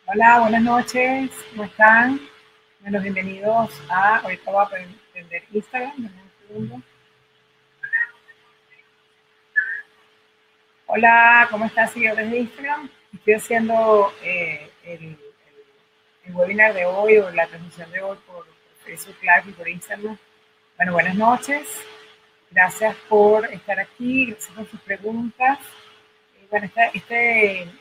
Hola, buenas noches, ¿cómo están? Bueno, bienvenidos a, ahorita voy a prender Instagram, dame un segundo. Hola, ¿cómo están, seguidores de Instagram? Estoy haciendo el webinar de hoy o la transmisión de hoy por Facebook Live y por Instagram. Bueno, buenas noches, gracias por estar aquí, gracias por sus preguntas. Bueno, esta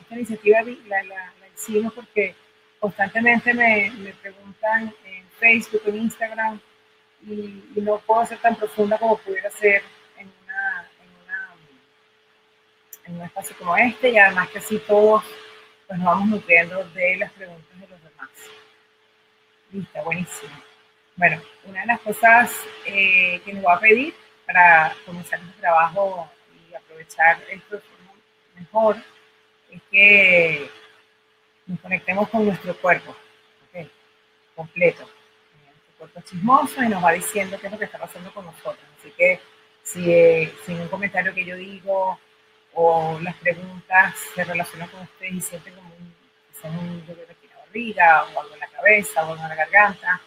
iniciativa la hicimos porque constantemente me preguntan en Facebook, en Instagram, y no puedo ser tan profunda como pudiera ser en, una, en, una, en un espacio como este, y además que así todos pues, nos vamos nutriendo de las preguntas de los demás. Listo, buenísimo. Bueno, una de las cosas que nos va a pedir para comenzar este trabajo y aprovechar esto de forma mejor es que nos conectemos con nuestro cuerpo, ¿okay? Completo. Nuestro cuerpo es chismoso y nos va diciendo qué es lo que está pasando con nosotros. Así que si en un comentario que yo digo o las preguntas se relacionan con ustedes y sienten como un dolor aquí en la barriga o algo en la cabeza o algo en la garganta,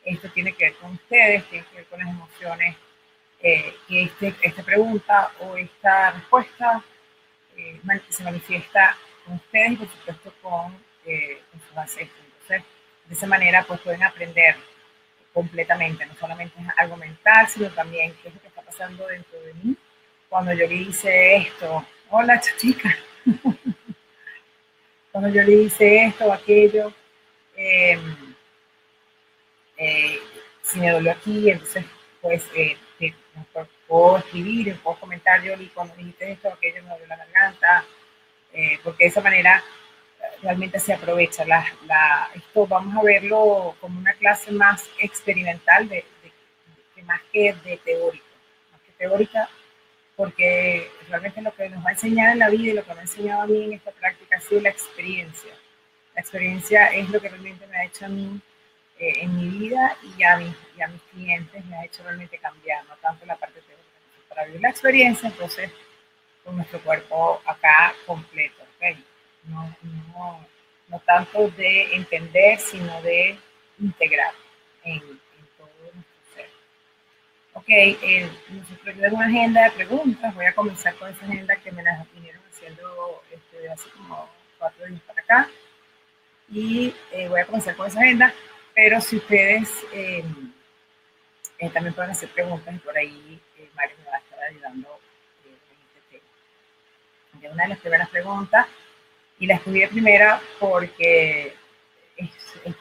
esto tiene que ver con ustedes, tiene que ver con las emociones que esta pregunta o esta respuesta se manifiesta con ustedes y por supuesto con sus ancestros. Entonces, de esa manera pues pueden aprender completamente, no solamente es algo mental, sino también qué es lo que está pasando dentro de mí. Cuando yo le hice esto, hola chica, cuando yo le hice esto o aquello, eh, eh, si me dolió aquí, entonces pues puedo escribir, puedo comentar yo, y cuando dijiste esto o aquello me dolió la garganta, porque de esa manera realmente se aprovecha. Esto vamos a verlo como una clase más experimental de más que de teórico, más que teórica, porque realmente lo que nos va a enseñar en la vida y lo que me ha enseñado a mí en esta práctica ha sido la experiencia. La experiencia es lo que realmente me ha hecho a mí en mi vida y a mis clientes me ha hecho realmente cambiar, no tanto la parte teórica. Para vivir la experiencia, entonces, con nuestro cuerpo acá completo, ¿okay? No, no, no tanto de entender, sino de integrar en todo nuestro ser. Ok, nosotros tenemos una agenda de preguntas. Voy a comenzar con esa agenda que me las vinieron haciendo de hace como 4 días para acá. Y voy a comenzar con esa agenda. Pero si ustedes también pueden hacer preguntas, y por ahí Mario me va a estar ayudando en este tema. De una de las primeras preguntas, y la escogí de primera porque es un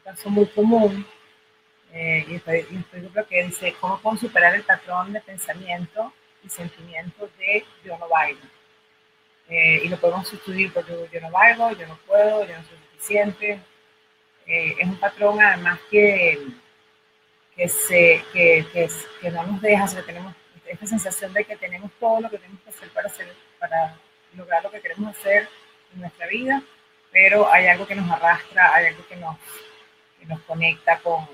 caso muy común. Y estoy seguro que dice, ¿cómo puedo superar el patrón de pensamiento y sentimiento de yo no valgo? Y lo podemos sustituir por yo no valgo, yo no puedo, yo no soy suficiente. Es un patrón además que no nos deja, o sea, tenemos esta sensación de que tenemos todo lo que tenemos que hacer para lograr lo que queremos hacer en nuestra vida, pero hay algo que nos arrastra, hay algo que nos conecta con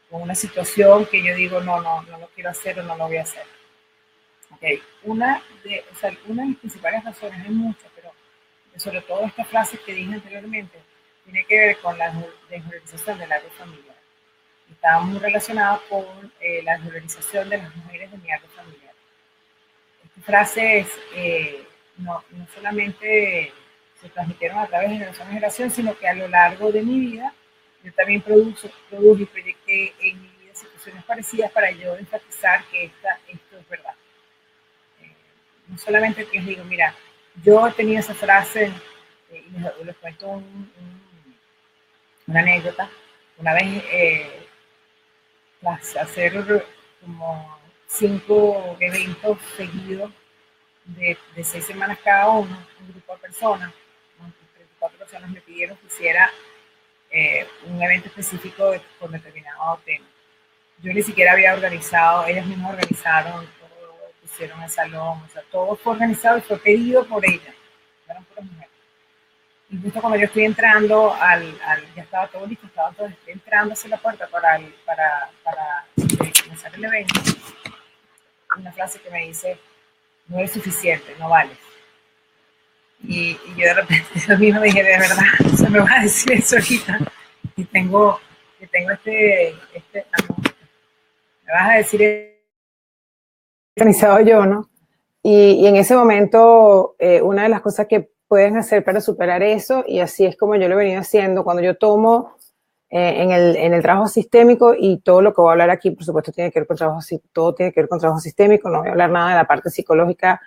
con una situación que yo digo, no, no, no lo quiero hacer o no lo voy a hacer. Okay. Una de las principales razones, hay muchas, pero sobre todo esta frase que dije anteriormente, tiene que ver con la desvalorización del árbol familiar. Estaba muy relacionada con la desvalorización de las mujeres de mi árbol familiar. Estas frases no solamente se transmitieron a través de generación en generación, sino que a lo largo de mi vida yo también produje y proyecté en mi vida situaciones parecidas para yo enfatizar que esto es verdad. Eh, no solamente que les digo, mira, yo he tenido esa frase y les cuento una anécdota. Una vez, tras hacer como 5 eventos seguidos de 6 semanas cada uno, un grupo de personas, 34 personas me pidieron que hiciera un evento específico con determinado tema. Yo ni siquiera había organizado, ellas mismas organizaron todo, pusieron el salón, o sea, todo fue organizado y fue pedido por ellas, eran puras mujeres. Y justo cuando yo estoy entrando, ya estaba todo listo, estoy entrando hacia la puerta para comenzar el evento, una frase que me dice, no es suficiente, no vales. y yo de repente lo mismo dije, de verdad, se me va a decir eso ahorita. Y tengo me vas a decir organizado yo, ¿no? Y en ese momento, una de las cosas que pueden hacer para superar eso, y así es como yo lo he venido haciendo, cuando yo tomo en el trabajo sistémico, y todo lo que voy a hablar aquí, por supuesto, tiene que ver con trabajo, todo tiene que ver con trabajo sistémico, no voy a hablar nada de la parte psicológica,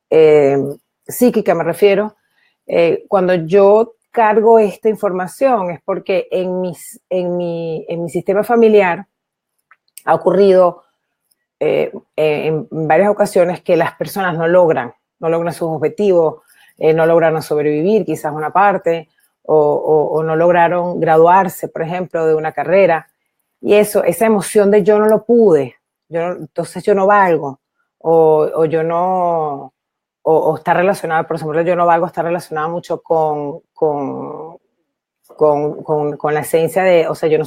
eh, psíquica me refiero. Cuando yo cargo esta información es porque en mi sistema familiar ha ocurrido en varias ocasiones que las personas no logran sus objetivos, no lograron sobrevivir quizás una parte, o no lograron graduarse, por ejemplo, de una carrera. Y eso, esa emoción de yo no lo pude, entonces yo no valgo, o yo no, o está relacionado, por ejemplo, yo no valgo, está relacionado mucho con la esencia de, o sea, o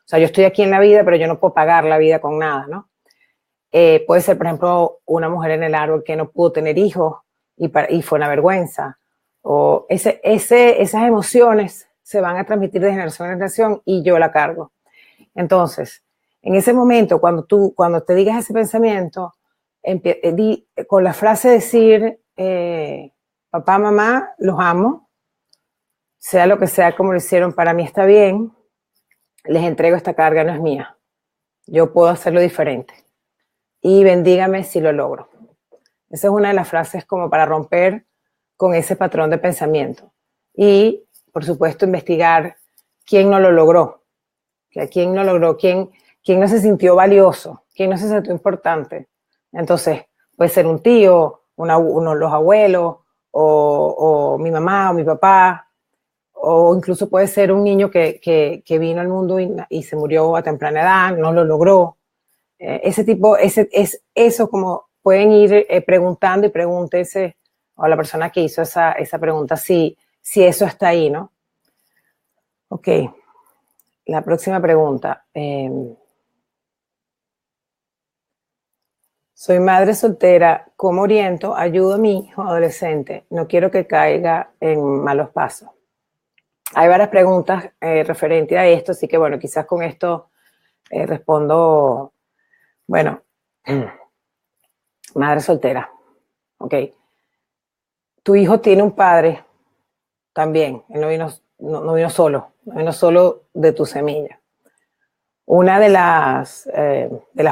sea, yo estoy aquí en la vida, pero yo no puedo pagar la vida con nada, ¿no? Puede ser, por ejemplo, una mujer en el árbol que no pudo tener hijos y fue una vergüenza. O esas emociones se van a transmitir de generación en generación y yo la cargo. Entonces, en ese momento, cuando te digas ese pensamiento, con la frase decir, papá, mamá, los amo, sea lo que sea como lo hicieron, para mí está bien, les entrego esta carga, no es mía. Yo puedo hacerlo diferente. Y bendígame si lo logro. Esa es una de las frases como para romper con ese patrón de pensamiento. Y, por supuesto, investigar quién no lo logró, quién no logró, quién no se sintió valioso, quién no se sintió importante. Entonces, puede ser un tío, los abuelos, o mi mamá o mi papá, o incluso puede ser un niño que vino al mundo y se murió a temprana edad, no lo logró. Eso como pueden ir preguntando y pregúntese a la persona que hizo esa pregunta si eso está ahí, ¿no? Ok, la próxima pregunta. Soy madre soltera, ¿cómo oriento? Ayudo a mi hijo adolescente, no quiero que caiga en malos pasos. Hay varias preguntas referentes a esto, así que bueno, quizás con esto respondo, bueno, madre soltera, ok. Tu hijo tiene un padre también, él no vino solo de tu semilla. Una de las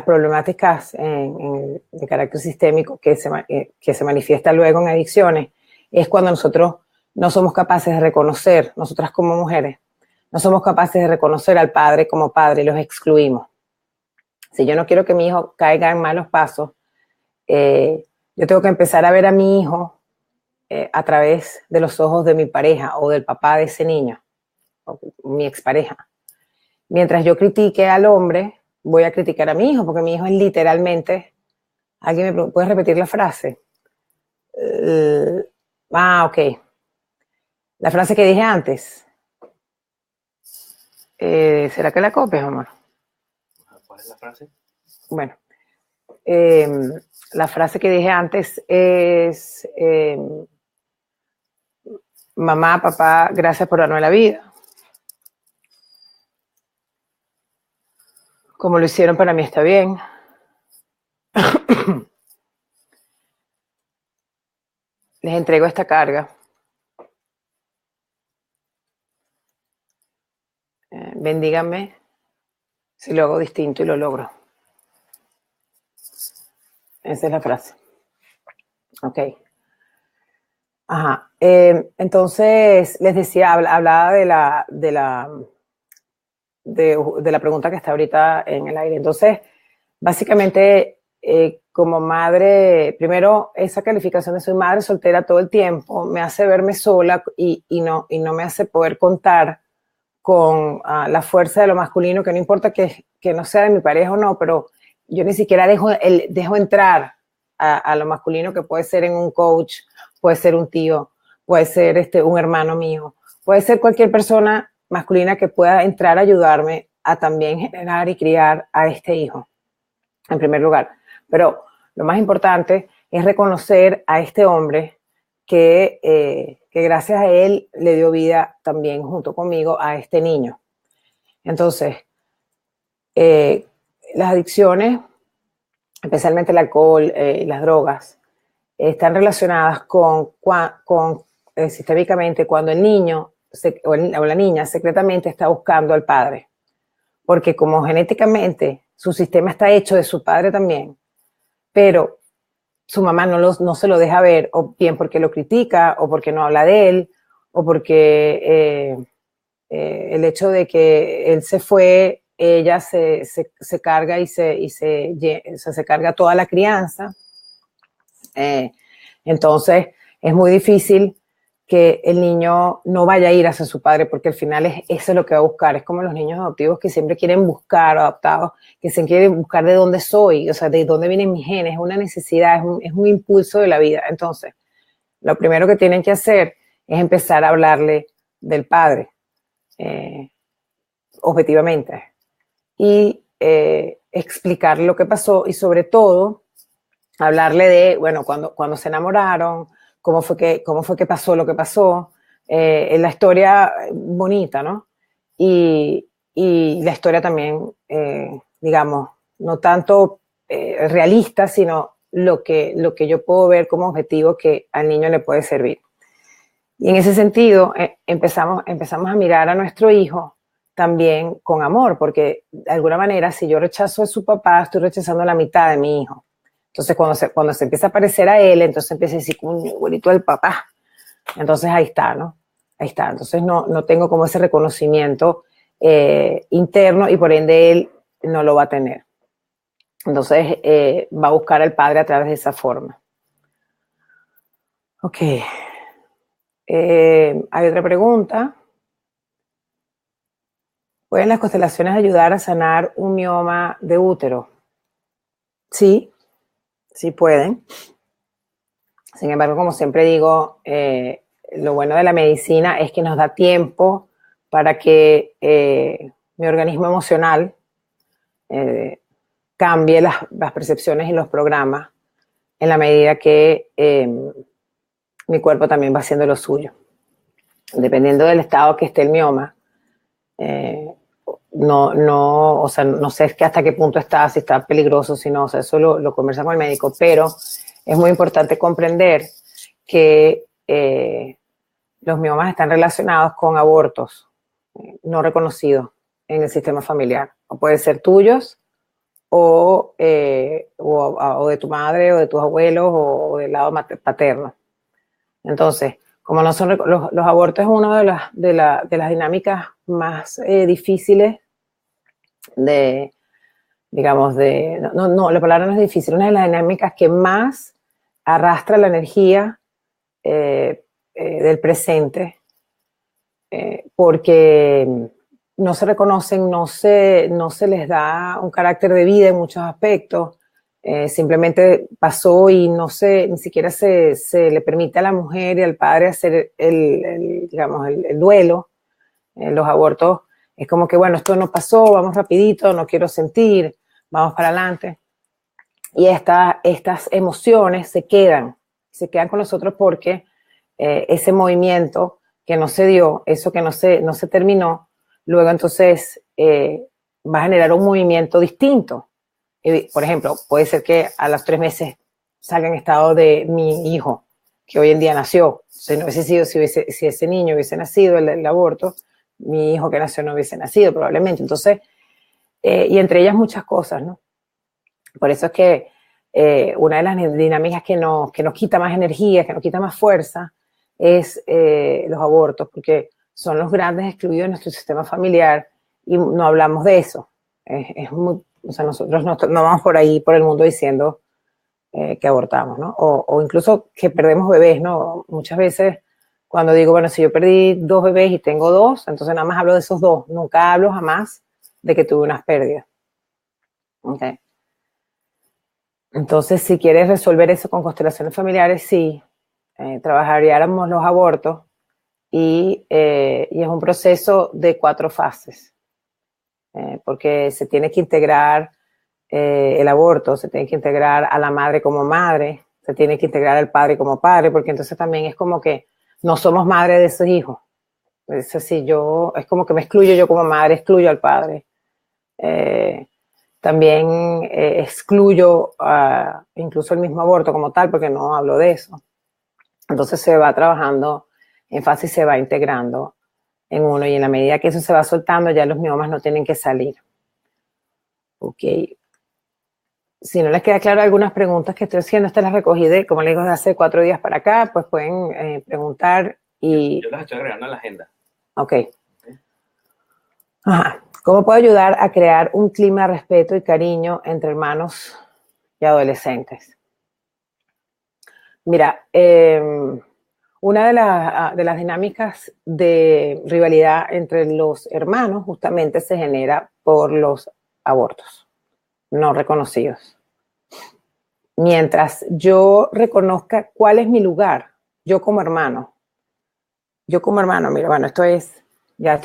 problemáticas de carácter sistémico que se manifiesta luego en adicciones es cuando nosotros no somos capaces de reconocer, nosotras como mujeres, no somos capaces de reconocer al padre como padre y los excluimos. Si yo no quiero que mi hijo caiga en malos pasos, yo tengo que empezar a ver a mi hijo a través de los ojos de mi pareja o del papá de ese niño, o mi expareja. Mientras yo critique al hombre, voy a criticar a mi hijo, porque mi hijo es literalmente, ¿alguien me pregunta, ¿puedes repetir la frase? Ok. La frase que dije antes. ¿Será que la copias, amor? ¿Cuál es la frase? Bueno, la frase que dije antes es, mamá, papá, gracias por darme la vida. Como lo hicieron para mí está bien. Les entrego esta carga. Bendíganme si lo hago distinto y lo logro. Esa es la frase. Ok. Ajá. Entonces, les decía, hablaba de la pregunta que está ahorita en el aire. Entonces, básicamente, como madre, primero, esa calificación de soy madre soltera todo el tiempo me hace verme sola y no me hace poder contar con la fuerza de lo masculino, que no importa que no sea de mi pareja o no, pero yo ni siquiera dejo entrar a lo masculino, que puede ser en un coach, puede ser un tío, puede ser un hermano mío, puede ser cualquier persona masculina que pueda entrar a ayudarme a también generar y criar a este hijo, en primer lugar. Pero lo más importante es reconocer a este hombre que gracias a él le dio vida también junto conmigo a este niño. Entonces, las adicciones, especialmente el alcohol y las drogas, están relacionadas con sistémicamente cuando el niño o la niña secretamente está buscando al padre. Porque como genéticamente su sistema está hecho de su padre también, pero su mamá no se lo deja ver, o bien porque lo critica, o porque no habla de él, o porque el hecho de que él se fue, ella se carga y se carga toda la crianza. Entonces es muy difícil que el niño no vaya a ir hacia su padre, porque al final eso es lo que va a buscar. Es como los niños adoptivos que siempre quieren buscar, adoptados, que se quieren buscar de dónde soy, o sea, de dónde vienen mis genes. Es una necesidad, es un impulso de la vida. Entonces, lo primero que tienen que hacer es empezar a hablarle del padre, objetivamente, y explicarle lo que pasó, y sobre todo hablarle de, bueno, cuando se enamoraron, cómo fue que pasó lo que pasó, la historia bonita, ¿no? Y la historia también, digamos, no tanto realista, sino lo que yo puedo ver como objetivo que al niño le puede servir. Y en ese sentido, empezamos a mirar a nuestro hijo también con amor, porque de alguna manera, si yo rechazo a su papá, estoy rechazando la mitad de mi hijo. Entonces, cuando se empieza a parecer a él, entonces empieza a decir, igualito del papá. Entonces, ahí está, ¿no? Ahí está. Entonces, no tengo como ese reconocimiento interno, y por ende él no lo va a tener. Entonces, va a buscar al padre a través de esa forma. Ok. Hay otra pregunta. ¿Pueden las constelaciones ayudar a sanar un mioma de útero? Sí, sí pueden. Sin embargo, como siempre digo, lo bueno de la medicina es que nos da tiempo para que mi organismo emocional cambie las percepciones y los programas en la medida que mi cuerpo también va haciendo lo suyo. Dependiendo del estado que esté el mioma, o sea, no sé hasta qué punto está, si está peligroso, si no, o sea, eso lo conversa con el médico, pero es muy importante comprender que los miomas están relacionados con abortos no reconocidos en el sistema familiar. O pueden ser tuyos, o de tu madre, o de tus abuelos, o del lado paterno. Entonces, como no son los abortos, es una de las dinámicas más difíciles digamos, la palabra no es difícil, una de las dinámicas que más arrastra la energía del presente, porque no se reconocen, no se les da un carácter de vida en muchos aspectos. Simplemente pasó y ni siquiera se le permite a la mujer y al padre hacer digamos, el duelo. Los abortos es como que, bueno, esto no pasó, vamos rapidito, no quiero sentir, vamos para adelante. Y estas emociones se quedan con nosotros porque ese movimiento que no se dio, eso que no se terminó, luego entonces va a generar un movimiento distinto. Por ejemplo, puede ser que a los 3 meses salga en estado de mi hijo, que hoy en día nació. Si no hubiese sido, si ese niño hubiese nacido el aborto, mi hijo que nació no hubiese nacido probablemente. Entonces, y entre ellas muchas cosas, ¿no? Por eso es que una de las dinámicas que nos quita más energía, que nos quita más fuerza, es los abortos, porque son los grandes excluidos de nuestro sistema familiar y no hablamos de eso. O sea, nosotros no vamos por ahí, por el mundo diciendo que abortamos, ¿no? O incluso que perdemos bebés, ¿no? Muchas veces cuando digo, bueno, si yo perdí 2 bebés y tengo 2, entonces nada más hablo de esos 2. Nunca hablo jamás de que tuve unas pérdidas. Okay. Entonces, si quieres resolver eso con constelaciones familiares, sí, trabajaríamos los abortos y es un proceso de 4 fases, porque se tiene que integrar el aborto, se tiene que integrar a la madre como madre, se tiene que integrar al padre como padre, porque entonces también es como que no somos madre de esos hijos. Es así, es como que me excluyo yo como madre, excluyo al padre. También excluyo incluso el mismo aborto como tal, porque no hablo de eso. Entonces se va trabajando en fase y se va integrando en uno, y en la medida que eso se va soltando, ya los miomas no tienen que salir. Ok. Si no les queda claro algunas preguntas que estoy haciendo, estas las recogí como les digo, de hace 4 días para acá, pues pueden preguntar y... Yo las estoy agregando a la agenda. Ok. Ajá. ¿Cómo puedo ayudar a crear un clima de respeto y cariño entre hermanos y adolescentes? Mira, una de las dinámicas de rivalidad entre los hermanos justamente se genera por los abortos no reconocidos. Mientras yo reconozca cuál es mi lugar, yo como hermano, mira, bueno, esto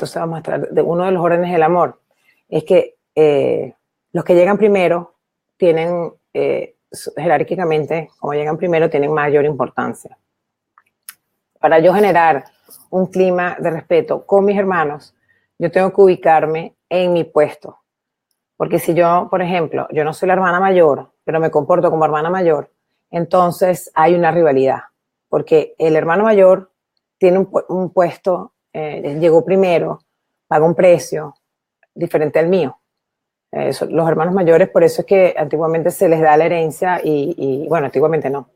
se va a mostrar de uno de los órdenes del amor, es que los que llegan primero tienen, jerárquicamente, como llegan primero, tienen mayor importancia. Para yo generar un clima de respeto con mis hermanos, yo tengo que ubicarme en mi puesto. Porque si yo, por ejemplo, yo no soy la hermana mayor, pero me comporto como hermana mayor, entonces hay una rivalidad. Porque el hermano mayor tiene un puesto, llegó primero, paga un precio diferente al mío. Los hermanos mayores, por eso es que antiguamente se les da la herencia y bueno, antiguamente no.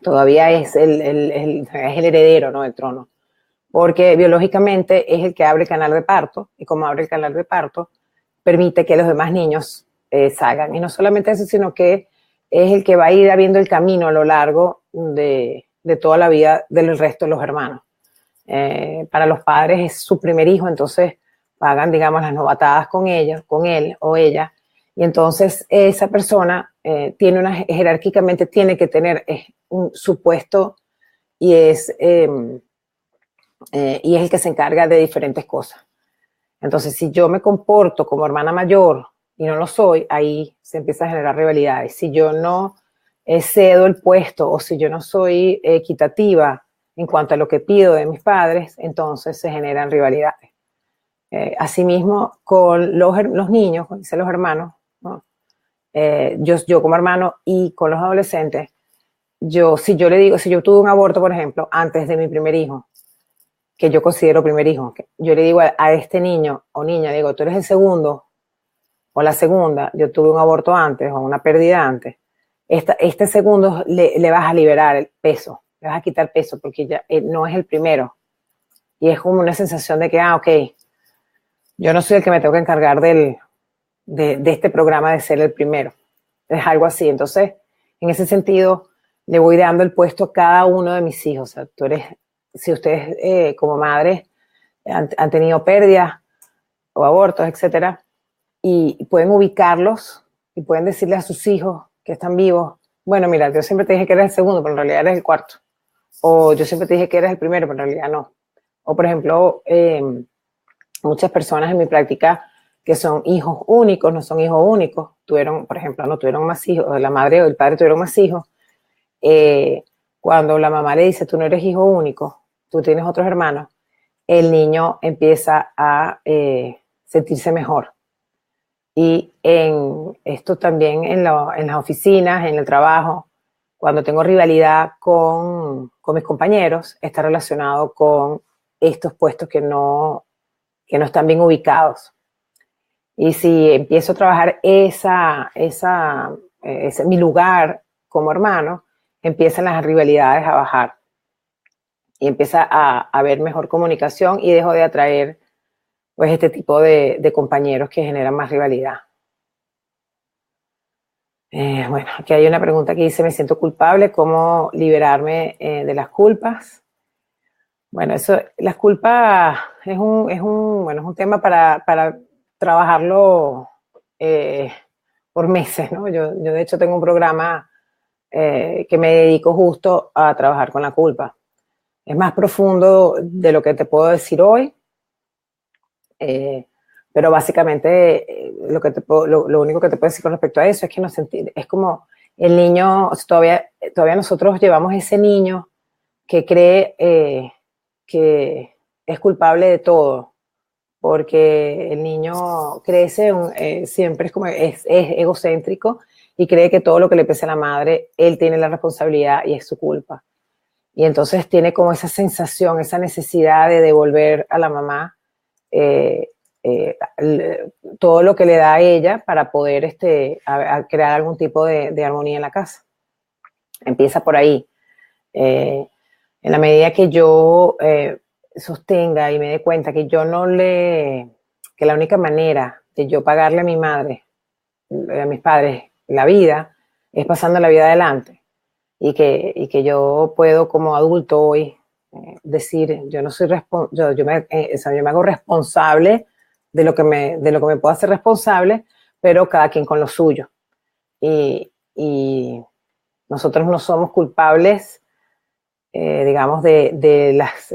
Todavía es el heredero, ¿no?, del trono. Porque biológicamente es el que abre el canal de parto, y como abre el canal de parto, permite que los demás niños salgan. Y no solamente eso, sino que es el que va a ir abriendo el camino a lo largo de toda la vida del resto de los hermanos. Para los padres es su primer hijo, entonces pagan, digamos, las novatadas con él o ella, y entonces esa persona jerárquicamente tiene que tener su puesto y es el que se encarga de diferentes cosas. Entonces, si yo me comporto como hermana mayor y no lo soy, ahí se empieza a generar rivalidades. Si yo no cedo el puesto o si yo no soy equitativa en cuanto a lo que pido de mis padres, entonces se generan rivalidades. Asimismo, con los niños, con los hermanos, ¿no? Yo como hermano y con los adolescentes, si yo tuve un aborto, por ejemplo, antes de mi primer hijo, que yo considero primer hijo, yo le digo a este niño o niña, digo, tú eres el segundo o la segunda, yo tuve un aborto antes o una pérdida antes, este segundo le vas a liberar el peso, le vas a quitar peso porque ya no es el primero. Y es como una sensación de que, ok, yo no soy el que me tengo que encargar de este programa de ser el primero. Es algo así. Entonces, en ese sentido, le voy dando el puesto a cada uno de mis hijos. O sea, si ustedes como madres han tenido pérdidas o abortos, etcétera, y pueden ubicarlos y pueden decirle a sus hijos que están vivos, bueno, mira, yo siempre te dije que eres el segundo, pero en realidad eres el cuarto. O yo siempre te dije que eres el primero, pero en realidad no. O, por ejemplo, muchas personas en mi práctica que son hijos únicos, no son hijos únicos, por ejemplo, no tuvieron más hijos, la madre o el padre tuvieron más hijos. Cuando la mamá le dice, tú no eres hijo único, tú tienes otros hermanos, el niño empieza a sentirse mejor. Y esto también en las oficinas, en el trabajo, cuando tengo rivalidad con mis compañeros, está relacionado con estos puestos que no están bien ubicados. Y si empiezo a trabajar mi lugar como hermano, empiezan las rivalidades a bajar y empieza a haber mejor comunicación y dejo de atraer pues este tipo de compañeros que generan más rivalidad. Bueno, aquí hay una pregunta que dice, me siento culpable, ¿cómo liberarme de las culpas? Bueno, las culpas es un tema para trabajarlo por meses, ¿no? Yo de hecho tengo un programa que me dedico justo a trabajar con la culpa. Es más profundo de lo que te puedo decir hoy, pero básicamente lo único que te puedo decir con respecto a eso es que es como el niño, todavía nosotros llevamos ese niño que cree que es culpable de todo, porque el niño crece, siempre es egocéntrico y cree que todo lo que le pese a la madre, él tiene la responsabilidad y es su culpa. Y entonces tiene como esa sensación, esa necesidad de devolver a la mamá eh, todo lo que le da a ella para poder a crear algún tipo de armonía en la casa. Empieza por ahí. En la medida que yo sostenga y me dé cuenta que que la única manera de yo pagarle a mi madre, a mis padres, la vida, es pasando la vida adelante. Y que yo puedo como adulto hoy decir, yo no soy yo me hago responsable de lo que me puedo hacer responsable, pero cada quien con lo suyo. Y nosotros no somos culpables, digamos, de las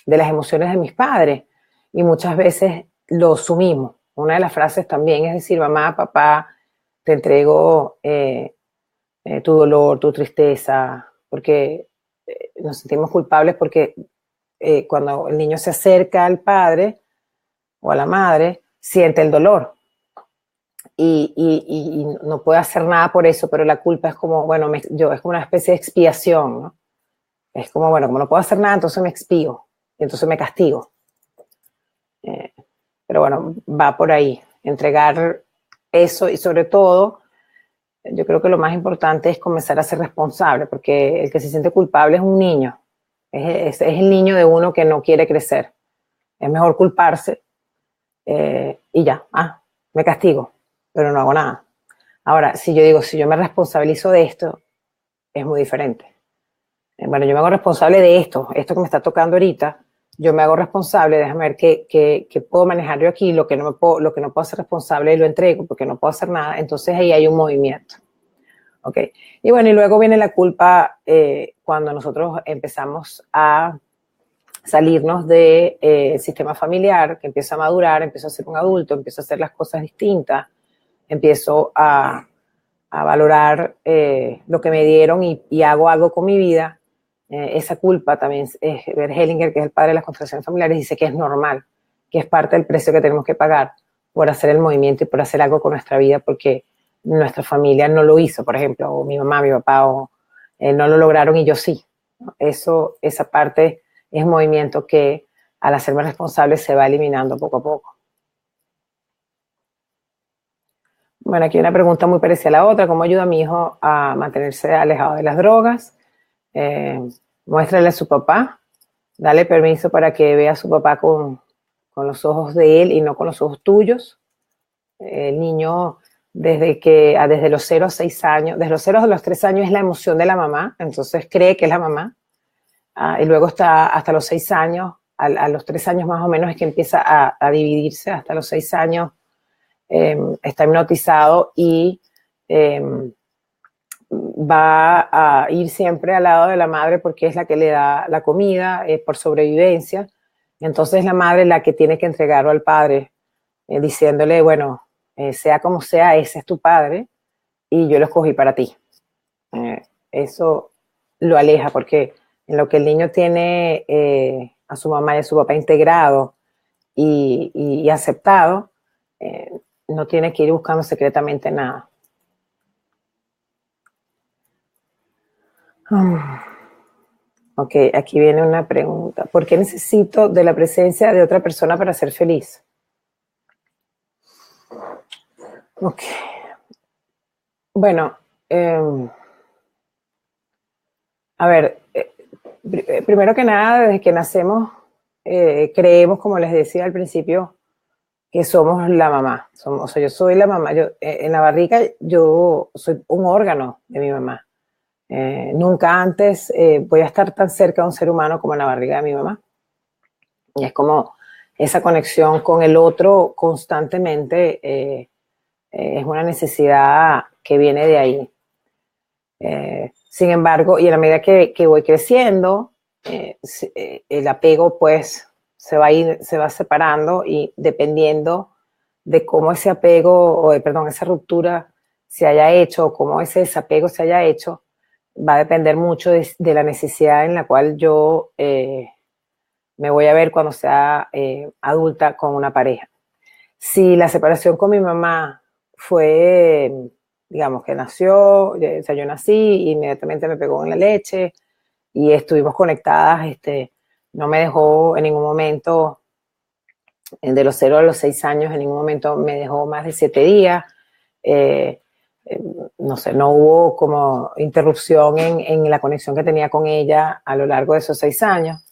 emociones de mis padres, y muchas veces lo sumimos. Una de las frases también es decir, mamá, papá, te entrego tu dolor, tu tristeza, porque nos sentimos culpables porque cuando el niño se acerca al padre o a la madre, siente el dolor y no puede hacer nada por eso, pero la culpa es como, bueno, es como una especie de expiación, ¿no? Es como, bueno, como no puedo hacer nada, entonces me expío, y entonces me castigo. Pero bueno, va por ahí, entregar eso, y sobre todo, yo creo que lo más importante es comenzar a ser responsable, porque el que se siente culpable es un niño, es el niño de uno que no quiere crecer. Es mejor culparse y ya, me castigo, pero no hago nada. Ahora, si yo me responsabilizo de esto, es muy diferente. Bueno, yo me hago responsable de esto que me está tocando ahorita, yo me hago responsable, déjame ver qué puedo manejar yo aquí, lo que no puedo hacer responsable y lo entrego porque no puedo hacer nada, entonces ahí hay un movimiento. Okay. Y bueno, y luego viene la culpa cuando nosotros empezamos a salirnos del sistema familiar, que empiezo a madurar, empiezo a ser un adulto, empiezo a hacer las cosas distintas, empiezo a valorar lo que me dieron y hago algo con mi vida. Esa culpa también, Bert Hellinger, que es el padre de las constelaciones familiares, dice que es normal, que es parte del precio que tenemos que pagar por hacer el movimiento y por hacer algo con nuestra vida, porque nuestra familia no lo hizo, por ejemplo, o mi mamá, mi papá, no lo lograron y yo sí. Esa parte es un movimiento que al hacerme responsable se va eliminando poco a poco. Bueno, aquí hay una pregunta muy parecida a la otra. ¿Cómo ayuda a mi hijo a mantenerse alejado de las drogas? Muéstrale a su papá, dale permiso para que vea a su papá con los ojos de él y no con los ojos tuyos. El niño, desde los 0 a 6 años, desde los 0 a los 3 años es la emoción de la mamá, entonces cree que es la mamá. Y luego está hasta los 6 años, a los 3 años más o menos es que empieza a dividirse, hasta los 6 años está hipnotizado y va a ir siempre al lado de la madre porque es la que le da la comida por sobrevivencia. Entonces la madre es la que tiene que entregarlo al padre, diciéndole, bueno, sea como sea, ese es tu padre y yo lo escogí para ti. Eso lo aleja porque en lo que el niño tiene a su mamá y a su papá integrado y aceptado, no tiene que ir buscando secretamente nada. Ok, aquí viene una pregunta. ¿Por qué necesito de la presencia de otra persona para ser feliz? Ok. Bueno, a ver, primero que nada, desde que nacemos, creemos, como les decía al principio, que somos la mamá. O sea, yo soy la mamá. En la barriga yo soy un órgano de mi mamá. Nunca antes voy a estar tan cerca de un ser humano como en la barriga de mi mamá. Y es como esa conexión con el otro constantemente es una necesidad que viene de ahí. Sin embargo, y a la medida que voy creciendo, el apego pues se va separando y dependiendo de cómo ese apego, esa ruptura se haya hecho o cómo ese desapego se haya hecho, va a depender mucho de la necesidad en la cual yo me voy a ver cuando sea adulta con una pareja. Si la separación con mi mamá fue, digamos, que nació, o sea, yo nací, inmediatamente me pegó en la leche y estuvimos conectadas, no me dejó en ningún momento, de los 0 a los 6 años, en ningún momento me dejó más de 7 días. Eh, no sé, no hubo como interrupción en la conexión que tenía con ella a lo largo de esos 6 años.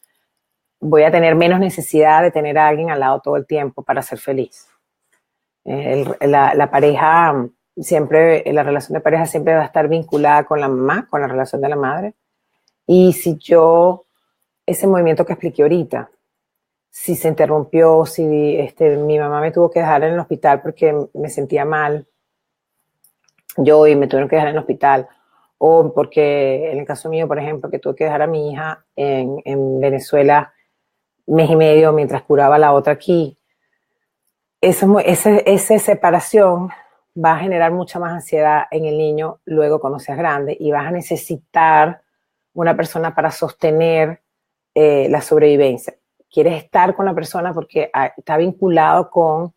Voy a tener menos necesidad de tener a alguien al lado todo el tiempo para ser feliz. La pareja siempre, la relación de pareja siempre va a estar vinculada con la mamá, con la relación de la madre. Y si yo, ese movimiento que expliqué ahorita, si se interrumpió, si mi mamá me tuvo que dejar en el hospital porque me sentía mal, yo y me tuvieron que dejar en el hospital, o porque en el caso mío, por ejemplo, que tuve que dejar a mi hija en Venezuela 1 mes y medio mientras curaba a la otra aquí, esa separación va a generar mucha más ansiedad en el niño luego cuando seas grande y vas a necesitar una persona para sostener la sobrevivencia. Quieres estar con la persona porque está vinculado con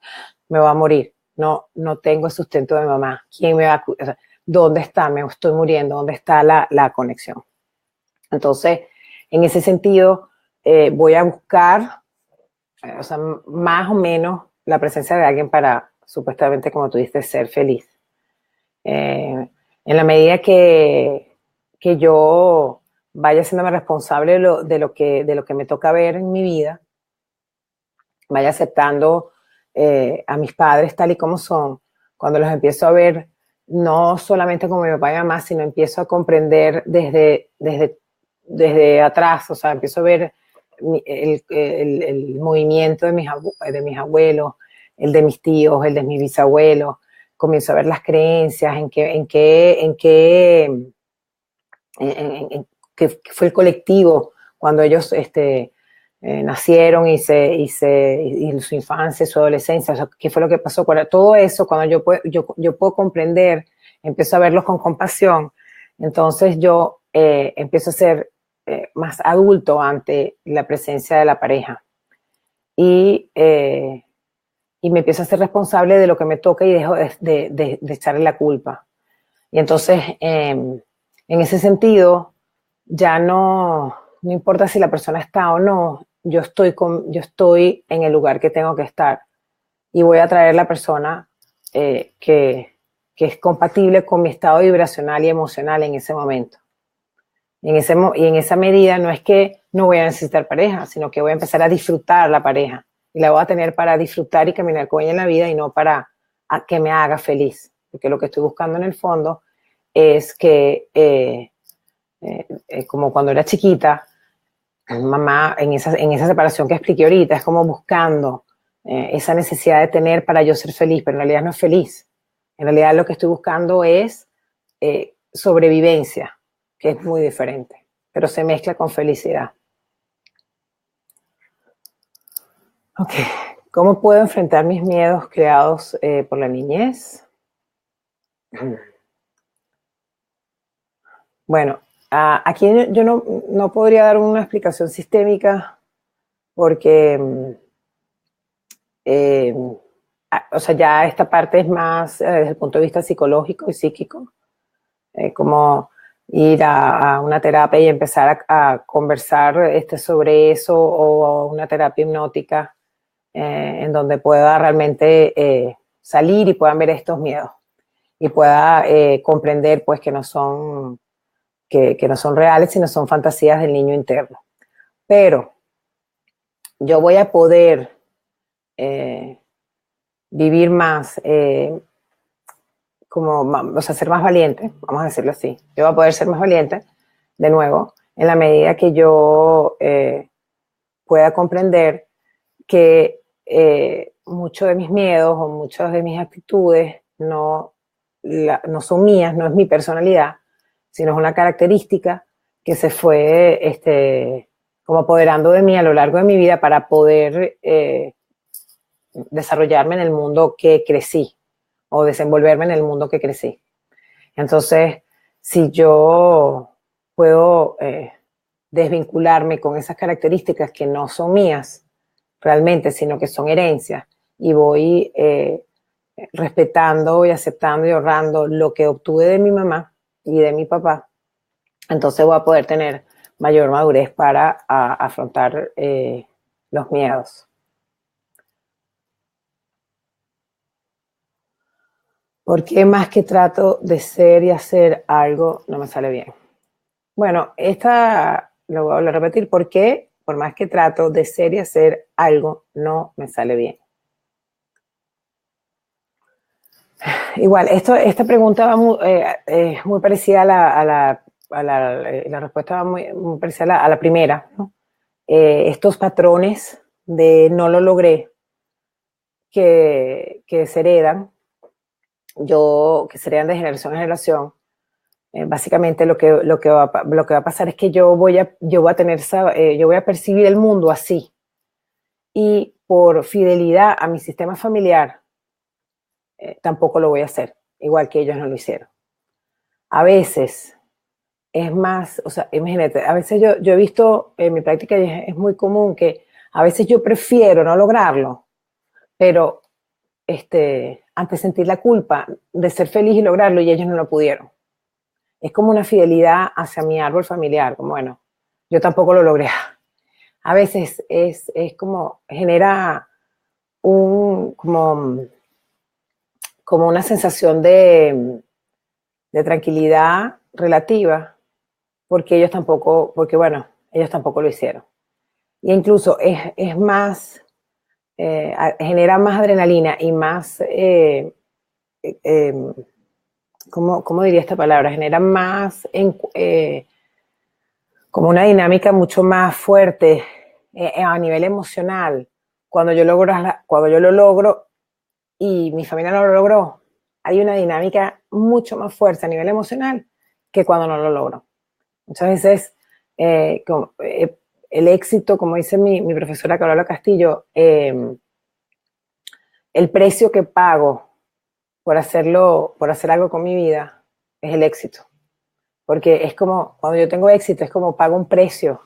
me va a morir, no tengo el sustento de mamá, ¿quién me va a cuidar? O sea, ¿dónde está? Me estoy muriendo, ¿dónde está la conexión? Entonces, en ese sentido, voy a buscar, o sea, más o menos la presencia de alguien para, supuestamente, como tú dices, ser feliz. En la medida que yo vaya siéndome responsable de lo que me toca ver en mi vida, vaya aceptando a mis padres tal y como son, cuando los empiezo a ver no solamente como mi papá y mi mamá, sino empiezo a comprender desde atrás, o sea, empiezo a ver el movimiento de mis abuelos, el de mis tíos, el de mis bisabuelos, comienzo a ver las creencias, en qué fue el colectivo cuando ellos nacieron y su infancia, su adolescencia, o sea, qué fue lo que pasó. Todo eso, cuando yo puedo comprender, empiezo a verlos con compasión, entonces yo empiezo a ser más adulto ante la presencia de la pareja. Y me empiezo a ser responsable de lo que me toca y dejo de echarle la culpa. Y entonces, en ese sentido, ya no importa si la persona está o no, yo estoy en el lugar que tengo que estar y voy a traer la persona que es compatible con mi estado vibracional y emocional en ese momento. Y en esa medida no es que no voy a necesitar pareja, sino que voy a empezar a disfrutar la pareja y la voy a tener para disfrutar y caminar con ella en la vida y no para que me haga feliz, porque lo que estoy buscando en el fondo es que como cuando era chiquita, mamá, en esa separación que expliqué ahorita, es como buscando esa necesidad de tener para yo ser feliz, pero en realidad no es feliz. En realidad lo que estoy buscando es sobrevivencia, que es muy diferente, pero se mezcla con felicidad. Ok, ¿cómo puedo enfrentar mis miedos creados por la niñez? Bueno, aquí yo no podría dar una explicación sistémica porque, o sea, ya esta parte es más desde el punto de vista psicológico y psíquico, como ir a una terapia y empezar a conversar sobre eso o una terapia hipnótica en donde pueda realmente salir y puedan ver estos miedos y pueda comprender pues que no son reales, sino son fantasías del niño interno. Pero yo voy a poder vivir más, o sea, ser más valiente, vamos a decirlo así. Yo voy a poder ser más valiente, de nuevo, en la medida que yo pueda comprender que muchos de mis miedos o muchas de mis actitudes no son mías, no es mi personalidad, sino es una característica que se fue como apoderando de mí a lo largo de mi vida para poder desarrollarme en el mundo que crecí o desenvolverme en el mundo que crecí. Entonces, si yo puedo desvincularme con esas características que no son mías realmente, sino que son herencias, y voy respetando y aceptando y honrando lo que obtuve de mi mamá y de mi papá, entonces voy a poder tener mayor madurez para afrontar los miedos. ¿Por qué más que trato de ser y hacer algo no me sale bien? Bueno, esta lo voy a repetir. ¿Por qué? Por más que trato de ser y hacer algo no me sale bien. Igual, esta pregunta va muy parecida la respuesta va muy parecida a la primera, ¿no? Estos patrones de no lo logré que se heredan, que se heredan de generación en generación. Básicamente lo que va a pasar es que yo voy a percibir el mundo así, y por fidelidad a mi sistema familiar tampoco lo voy a hacer, igual que ellos no lo hicieron. A veces es más, o sea, imagínate, a veces yo he visto en mi práctica, es muy común que a veces yo prefiero no lograrlo, pero antes sentir la culpa de ser feliz y lograrlo, y ellos no lo pudieron. Es como una fidelidad hacia mi árbol familiar, como bueno, yo tampoco lo logré. A veces es como, genera como una sensación de tranquilidad relativa, porque ellos tampoco lo hicieron. Y incluso es más, genera más adrenalina y más, ¿cómo diría esta palabra? Genera más, como una dinámica mucho más fuerte a nivel emocional. Cuando yo lo logro y mi familia no lo logró, hay una dinámica mucho más fuerte a nivel emocional que cuando no lo logro. Muchas veces el éxito, como dice mi profesora Carola Castillo, el precio que pago por hacer algo con mi vida es el éxito. Porque es como, cuando yo tengo éxito, es como pago un precio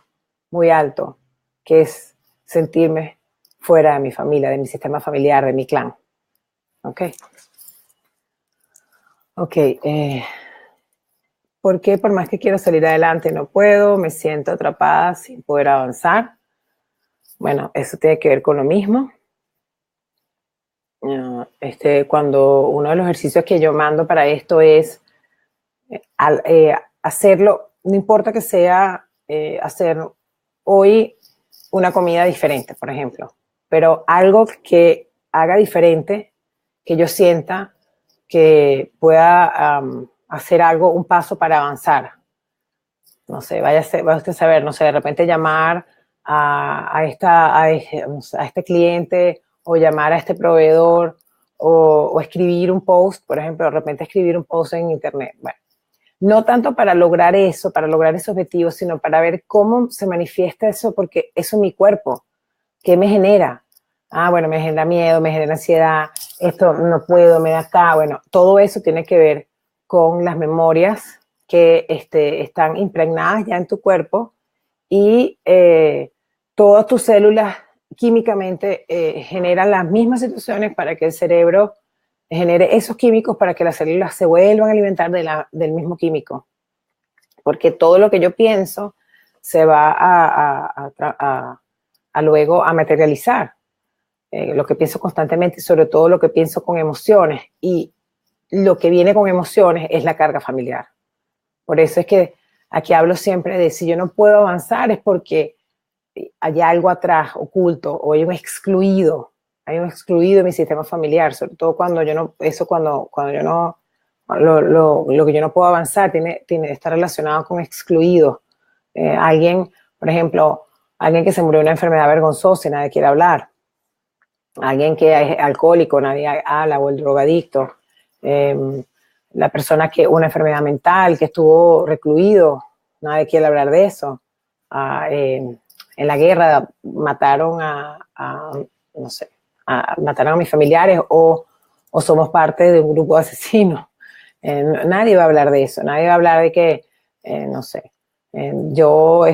muy alto, que es sentirme fuera de mi familia, de mi sistema familiar, de mi clan. ¿Ok? Ok. ¿Por qué por más que quiero salir adelante no puedo? Me siento atrapada sin poder avanzar. Bueno, eso tiene que ver con lo mismo. Cuando uno de los ejercicios que yo mando para esto es hacerlo, no importa que sea hacer hoy una comida diferente, por ejemplo, pero algo que haga diferente, que yo sienta que pueda hacer algo, un paso para avanzar. No sé, vaya usted a saber, no sé, de repente llamar a este cliente, o llamar a este proveedor, o escribir un post, por ejemplo, de repente escribir un post en internet. Bueno, no tanto para lograr eso, para lograr ese objetivo, sino para ver cómo se manifiesta eso, porque eso es mi cuerpo. ¿Qué me genera? Bueno, me genera miedo, me genera ansiedad, esto no puedo, me da acá. Bueno, todo eso tiene que ver con las memorias que están impregnadas ya en tu cuerpo, y todas tus células químicamente generan las mismas situaciones para que el cerebro genere esos químicos, para que las células se vuelvan a alimentar del mismo químico. Porque todo lo que yo pienso se va luego a materializar. Lo que pienso constantemente, y sobre todo lo que pienso con emociones. Y lo que viene con emociones es la carga familiar. Por eso es que aquí hablo siempre de, si yo no puedo avanzar, es porque hay algo atrás oculto, o hay un excluido en mi sistema familiar, sobre todo cuando yo no, lo que yo no puedo avanzar está relacionado con excluidos. Alguien, por ejemplo, alguien que se murió de una enfermedad vergonzosa y nadie quiere hablar. Alguien que es alcohólico, nadie habla, o el drogadicto. La persona que una enfermedad mental, que estuvo recluido, nadie quiere hablar de eso. En la guerra mataron mataron a mis familiares, o somos parte de un grupo de asesinos. Nadie va a hablar de eso, nadie va a hablar de que, no sé, yo,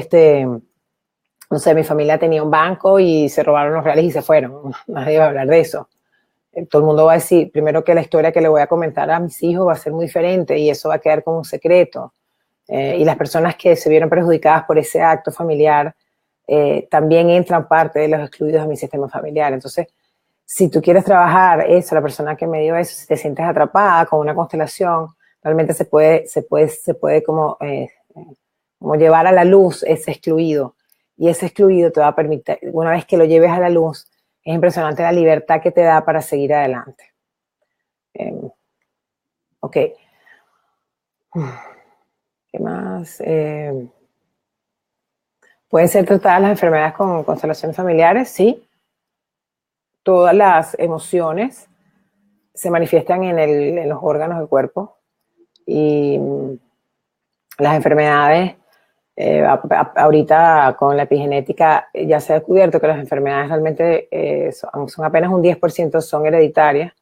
no sé, mi familia tenía un banco y se robaron los reales y se fueron. Nadie va a hablar de eso. Todo el mundo va a decir, primero, que la historia que le voy a comentar a mis hijos va a ser muy diferente y eso va a quedar como un secreto. Y las personas que se vieron perjudicadas por ese acto familiar también entran parte de los excluidos de mi sistema familiar. Entonces, si tú quieres trabajar eso, la persona que me dio eso, si te sientes atrapada con una constelación, realmente se puede como llevar a la luz ese excluido. Y ese excluido te va a permitir, una vez que lo lleves a la luz, es impresionante la libertad que te da para seguir adelante. Ok. ¿Qué más? ¿Pueden ser tratadas las enfermedades con constelaciones familiares? Sí. Todas las emociones se manifiestan en los órganos del cuerpo y las enfermedades, ahorita con la epigenética ya se ha descubierto que las enfermedades realmente son apenas un 10% son hereditarias,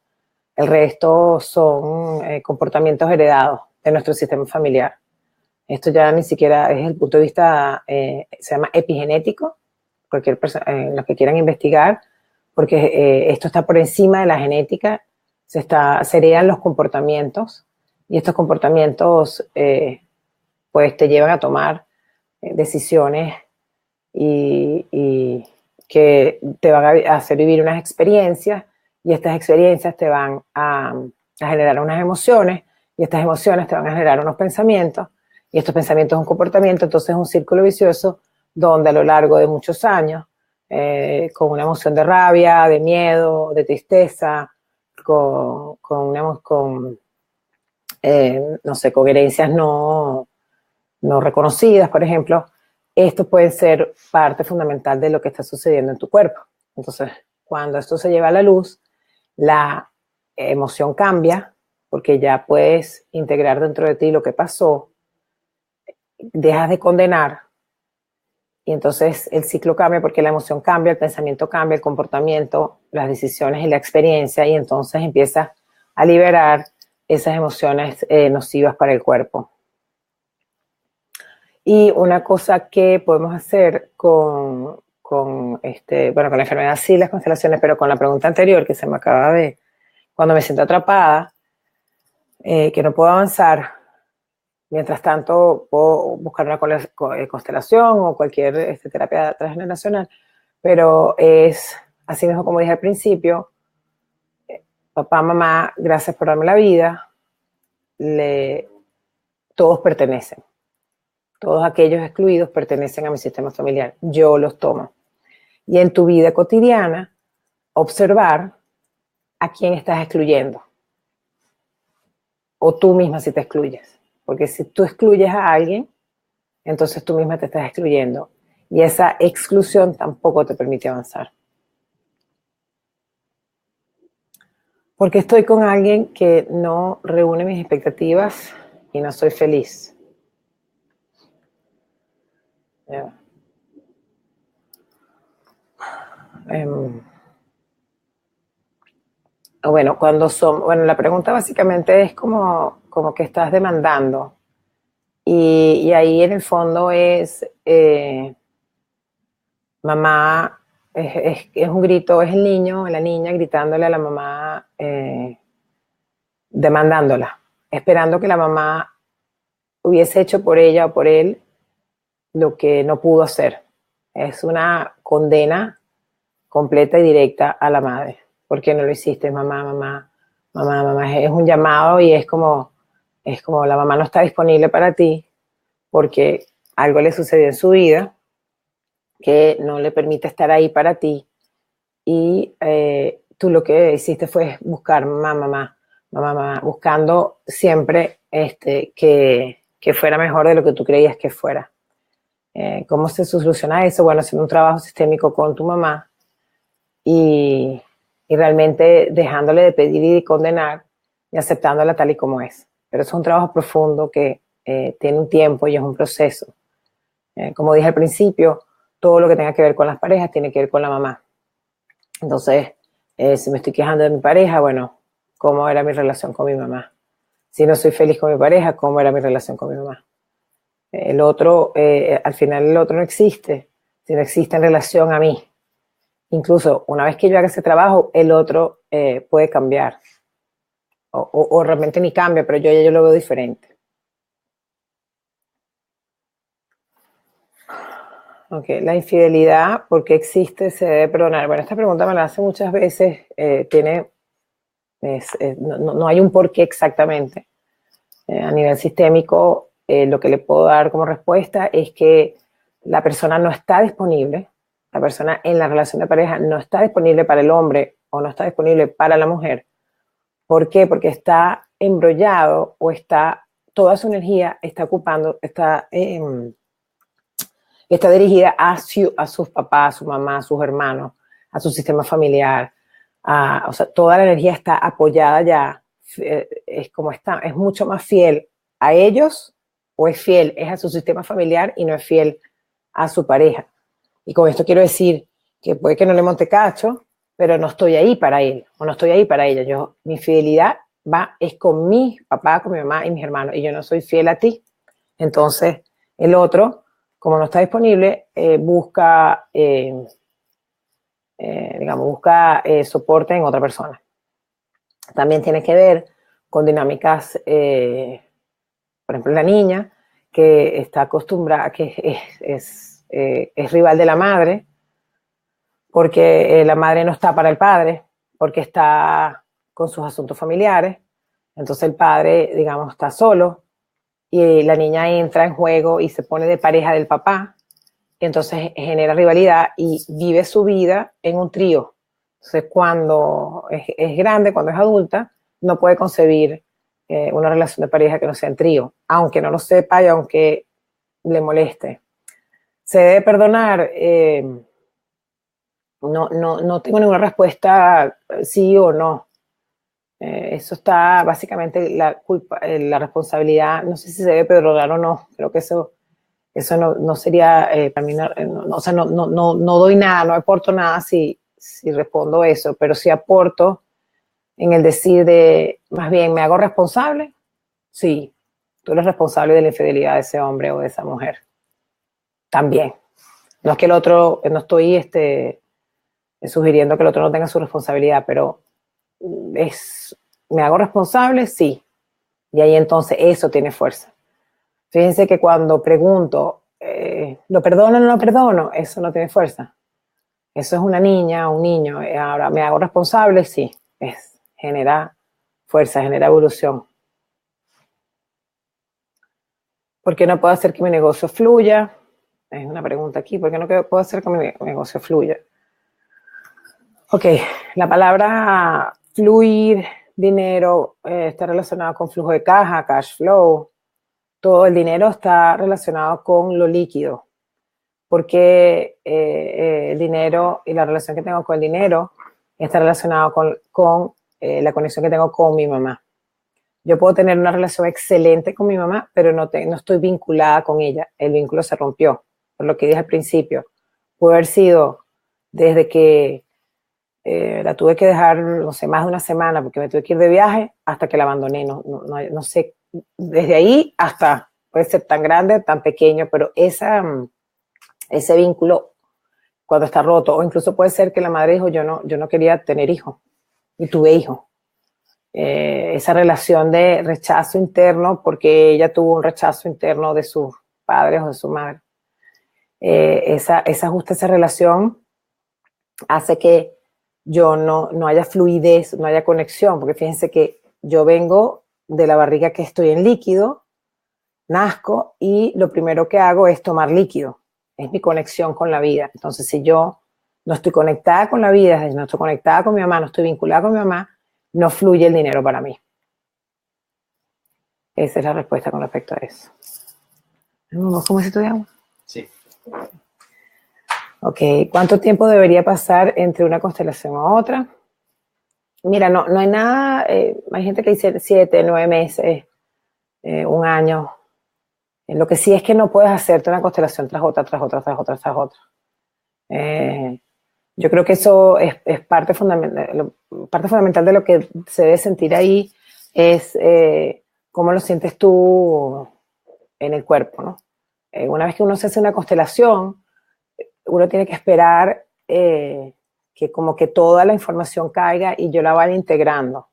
el resto son comportamientos heredados de nuestro sistema familiar. Esto ya ni siquiera es el punto de vista, se llama epigenético, cualquier persona, los que quieran investigar, porque esto está por encima de la genética, se heredan los comportamientos y estos comportamientos pues te llevan a tomar decisiones y que te van a hacer vivir unas experiencias y estas experiencias te van a generar unas emociones y estas emociones te van a generar unos pensamientos y estos pensamientos un comportamiento, entonces es un círculo vicioso donde a lo largo de muchos años, con una emoción de rabia, de miedo, de tristeza, no sé, con herencias no reconocidas, por ejemplo, esto puede ser parte fundamental de lo que está sucediendo en tu cuerpo. Entonces, cuando esto se lleva a la luz, la emoción cambia, porque ya puedes integrar dentro de ti lo que pasó, dejas de condenar, y entonces el ciclo cambia porque la emoción cambia, el pensamiento cambia, el comportamiento, las decisiones y la experiencia, y entonces empiezas a liberar esas emociones nocivas para el cuerpo. Y una cosa que podemos hacer con la enfermedad sí, las constelaciones, pero con la pregunta anterior que se me acaba de, cuando me siento atrapada, que no puedo avanzar, mientras tanto puedo buscar una constelación o cualquier terapia transgeneracional, pero es así mismo como dije al principio, papá, mamá, gracias por darme la vida, todos pertenecen. Todos aquellos excluidos pertenecen a mi sistema familiar. Yo los tomo. Y en tu vida cotidiana, observar a quién estás excluyendo. O tú misma si te excluyes. Porque si tú excluyes a alguien, entonces tú misma te estás excluyendo. Y esa exclusión tampoco te permite avanzar. Porque estoy con alguien que no reúne mis expectativas y no soy feliz. Yeah. Bueno, la pregunta básicamente es como que estás demandando. Y ahí en el fondo es, mamá, es un grito, es el niño, la niña gritándole a la mamá, demandándola, esperando que la mamá hubiese hecho por ella o por él lo que no pudo hacer. Es una condena completa y directa a la madre. ¿Por qué no lo hiciste, mamá, mamá, mamá, mamá? Es un llamado y es como la mamá no está disponible para ti porque algo le sucedió en su vida que no le permite estar ahí para ti y tú lo que hiciste fue buscar mamá, buscando siempre que fuera mejor de lo que tú creías que fuera. ¿Cómo se soluciona eso? Bueno, haciendo un trabajo sistémico con tu mamá y realmente dejándole de pedir y de condenar y aceptándola tal y como es. Pero eso es un trabajo profundo que tiene un tiempo y es un proceso. Como dije al principio, todo lo que tenga que ver con las parejas tiene que ver con la mamá. Entonces, si me estoy quejando de mi pareja, bueno, ¿cómo era mi relación con mi mamá? Si no soy feliz con mi pareja, ¿cómo era mi relación con mi mamá? El otro, al final el otro no existe, si no existe en relación a mí. Incluso una vez que yo haga ese trabajo, el otro puede cambiar. O realmente ni cambia, pero yo lo veo diferente. Ok, la infidelidad, ¿por qué existe? Se debe perdonar. Bueno, esta pregunta me la hacen muchas veces. No hay un por qué exactamente. A nivel sistémico, lo que le puedo dar como respuesta es que la persona no está disponible, la persona en la relación de pareja no está disponible para el hombre o no está disponible para la mujer. ¿Por qué? Porque está embrollado o toda su energía está ocupando, está dirigida a sus papás, a su mamá, a sus hermanos, a su sistema familiar. O sea, toda la energía está apoyada ya. Es mucho más fiel a ellos o es a su sistema familiar y no es fiel a su pareja. Y con esto quiero decir que puede que no le monte cacho, pero no estoy ahí para él o no estoy ahí para ella. Mi fidelidad es con mi papá, con mi mamá y mis hermanos y yo no soy fiel a ti. Entonces, el otro, como no está disponible, busca soporte en otra persona. También tiene que ver con dinámicas, por ejemplo, la niña que está acostumbrada, que es rival de la madre, porque la madre no está para el padre, porque está con sus asuntos familiares, entonces el padre, digamos, está solo, y la niña entra en juego y se pone de pareja del papá, y entonces genera rivalidad y vive su vida en un trío. Entonces, cuando es grande, cuando es adulta, no puede concebir una relación de pareja que no sea en trío, aunque no lo sepa y aunque le moleste. ¿Se debe perdonar? No tengo ninguna respuesta sí o no. Eso está básicamente la culpa, la responsabilidad, no sé si se debe perdonar o no. Creo que eso no sería para mí, o sea, no doy nada, no aporto nada si respondo eso, pero sí aporto en el decir más bien, ¿me hago responsable? Sí, tú eres responsable de la infidelidad de ese hombre o de esa mujer. También. No es que el otro, no estoy sugiriendo que el otro no tenga su responsabilidad, pero ¿me hago responsable? Sí. Y ahí entonces eso tiene fuerza. Fíjense que cuando pregunto, ¿lo perdono o no lo perdono? Eso no tiene fuerza. Eso es una niña, un niño. Ahora, ¿me hago responsable? Sí. Genera fuerza, genera evolución. ¿Por qué no puedo hacer que mi negocio fluya? Es una pregunta aquí. ¿Por qué no puedo hacer que mi negocio fluya? Ok, la palabra fluir, dinero, está relacionado con flujo de caja, cash flow. Todo el dinero está relacionado con lo líquido, porque el dinero y la relación que tengo con el dinero está relacionado con la conexión que tengo con mi mamá. Yo puedo tener una relación excelente con mi mamá, pero no estoy vinculada con ella. El vínculo se rompió, por lo que dije al principio. Puede haber sido desde que la tuve que dejar, no sé, más de una semana porque me tuve que ir de viaje hasta que la abandoné. No sé, desde ahí hasta, puede ser tan grande, tan pequeño, pero ese vínculo cuando está roto, o incluso puede ser que la madre dijo, yo no quería tener hijos y tuve hijos. Esa relación de rechazo interno, porque ella tuvo un rechazo interno de sus padres o de su madre. Esa relación hace que yo no haya fluidez, no haya conexión, porque fíjense que yo vengo de la barriga que estoy en líquido, nazco y lo primero que hago es tomar líquido, es mi conexión con la vida. Entonces, si yo no estoy conectada con la vida, no estoy conectada con mi mamá, no estoy vinculada con mi mamá, no fluye el dinero para mí. Esa es la respuesta con respecto a eso. ¿Cómo se estudiamos? Sí. Ok, ¿cuánto tiempo debería pasar entre una constelación a otra? Mira, no hay nada, hay gente que dice 7, 9 meses, 1 año. Lo que sí es que no puedes hacerte una constelación tras otra, tras otra, tras otra, tras otra. Yo creo que eso es parte fundamental de lo que se debe sentir ahí, es cómo lo sientes tú en el cuerpo, ¿no? Una vez que uno se hace una constelación, uno tiene que esperar que como que toda la información caiga y yo la vaya integrando.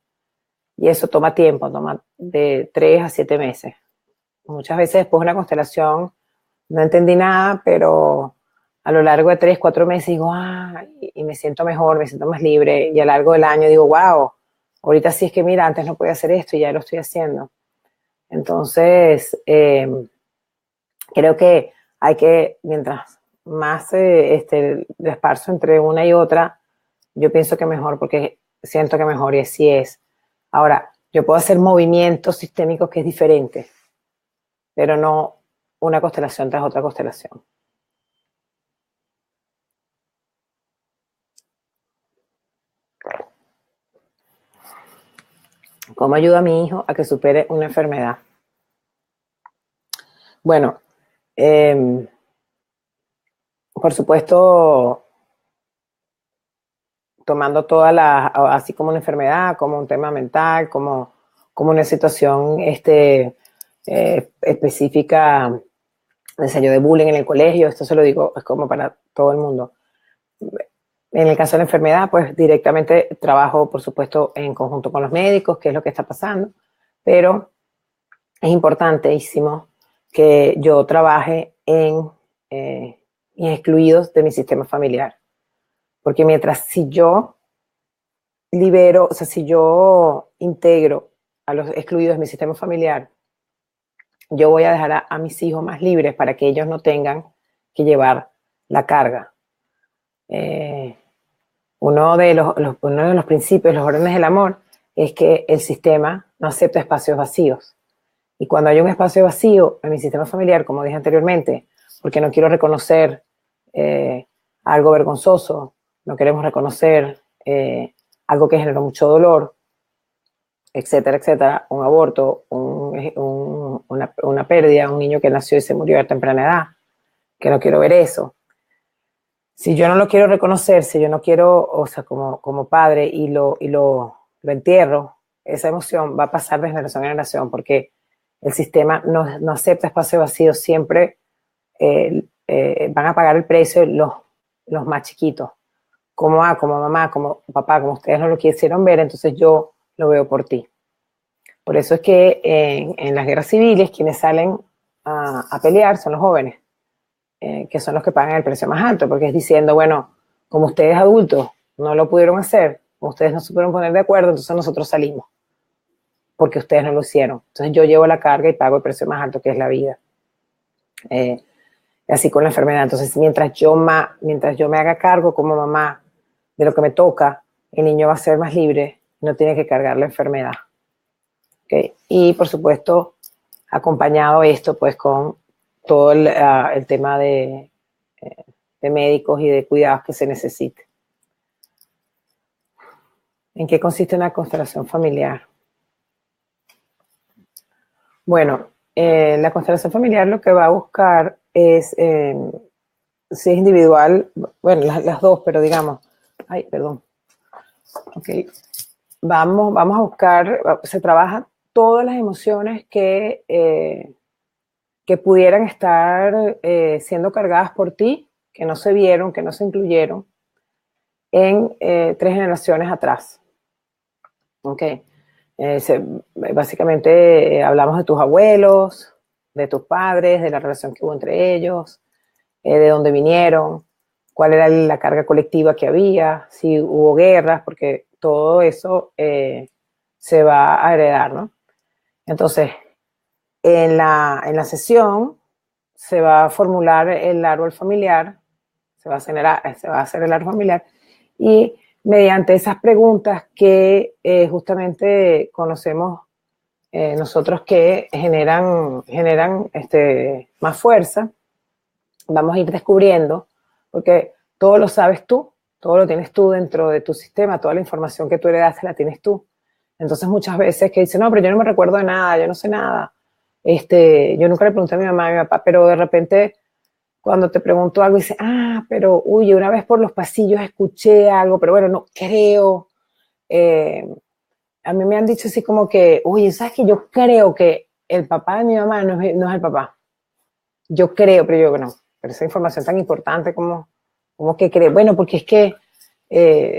Y eso toma tiempo, toma de 3 a 7 meses. Muchas veces después de una constelación no entendí nada, pero a lo largo de 3, 4 meses digo, y me siento mejor, me siento más libre. Y a lo largo del año digo, wow, ahorita sí es que mira, antes no podía hacer esto y ya lo estoy haciendo. Entonces, creo que hay que, mientras más lo esparzo entre una y otra, yo pienso que mejor, porque siento que mejor y así es. Ahora, yo puedo hacer movimientos sistémicos que es diferente, pero no una constelación tras otra constelación. ¿Cómo ayuda a mi hijo a que supere una enfermedad? Bueno, por supuesto, tomando todas las, así como una enfermedad, como un tema mental, como una situación específica, de bullying en el colegio, esto se lo digo, es como para todo el mundo. En el caso de la enfermedad, pues directamente trabajo, por supuesto, en conjunto con los médicos, qué es lo que está pasando, pero es importantísimo que yo trabaje en excluidos de mi sistema familiar. Porque mientras si yo libero, o sea, si yo integro a los excluidos de mi sistema familiar, yo voy a dejar a mis hijos más libres para que ellos no tengan que llevar la carga. Uno de los principios, los órdenes del amor, es que el sistema no acepta espacios vacíos. Y cuando hay un espacio vacío en mi sistema familiar, como dije anteriormente, porque no quiero reconocer algo vergonzoso, no queremos reconocer algo que generó mucho dolor, etcétera, etcétera, un aborto, una pérdida, un niño que nació y se murió a temprana edad, que no quiero ver eso. Si yo no lo quiero reconocer, si yo no quiero, o sea, como padre y lo entierro, esa emoción va a pasar de generación en generación porque el sistema no acepta espacio vacío, siempre van a pagar el precio los más chiquitos. Como mamá, como papá, como ustedes no lo quisieron ver, entonces yo lo veo por ti. Por eso es que en las guerras civiles quienes salen a pelear son los jóvenes, que son los que pagan el precio más alto, porque es diciendo, bueno, como ustedes adultos no lo pudieron hacer, como ustedes no se pudieron poner de acuerdo, entonces nosotros salimos, porque ustedes no lo hicieron. Entonces yo llevo la carga y pago el precio más alto, que es la vida. Así con la enfermedad. Entonces, mientras yo me haga cargo como mamá de lo que me toca, el niño va a ser más libre, no tiene que cargar la enfermedad. ¿Okay? Y, por supuesto, acompañado esto, pues, con todo el tema de médicos y de cuidados que se necesite. ¿En qué consiste una constelación familiar? Bueno, la constelación familiar lo que va a buscar es, si es individual, bueno, las dos, pero digamos, ok, vamos a buscar, se trabaja todas las emociones que pudieran estar siendo cargadas por ti, que no se vieron, que no se incluyeron en 3 generaciones atrás. Ok. Básicamente hablamos de tus abuelos, de tus padres, de la relación que hubo entre ellos, de dónde vinieron, cuál era la carga colectiva que había, si hubo guerras, porque todo eso se va a heredar, ¿no? Entonces, en la sesión se va a formular el árbol familiar, se va a hacer el árbol familiar, y mediante esas preguntas que justamente conocemos nosotros que generan más fuerza, vamos a ir descubriendo, porque todo lo sabes tú, todo lo tienes tú dentro de tu sistema, toda la información que tú heredaste la tienes tú. Entonces muchas veces que dicen, no, pero yo no me recuerdo de nada, yo no sé nada. Yo nunca le pregunté a mi mamá y a mi papá, pero de repente cuando te pregunto algo, dice, pero uy, una vez por los pasillos escuché algo, pero bueno, no creo. a mí me han dicho así como que, oye, ¿sabes qué? Yo creo que el papá de mi mamá no es el papá. Yo creo, pero yo no. Pero esa información tan importante como que cree. Bueno, porque es que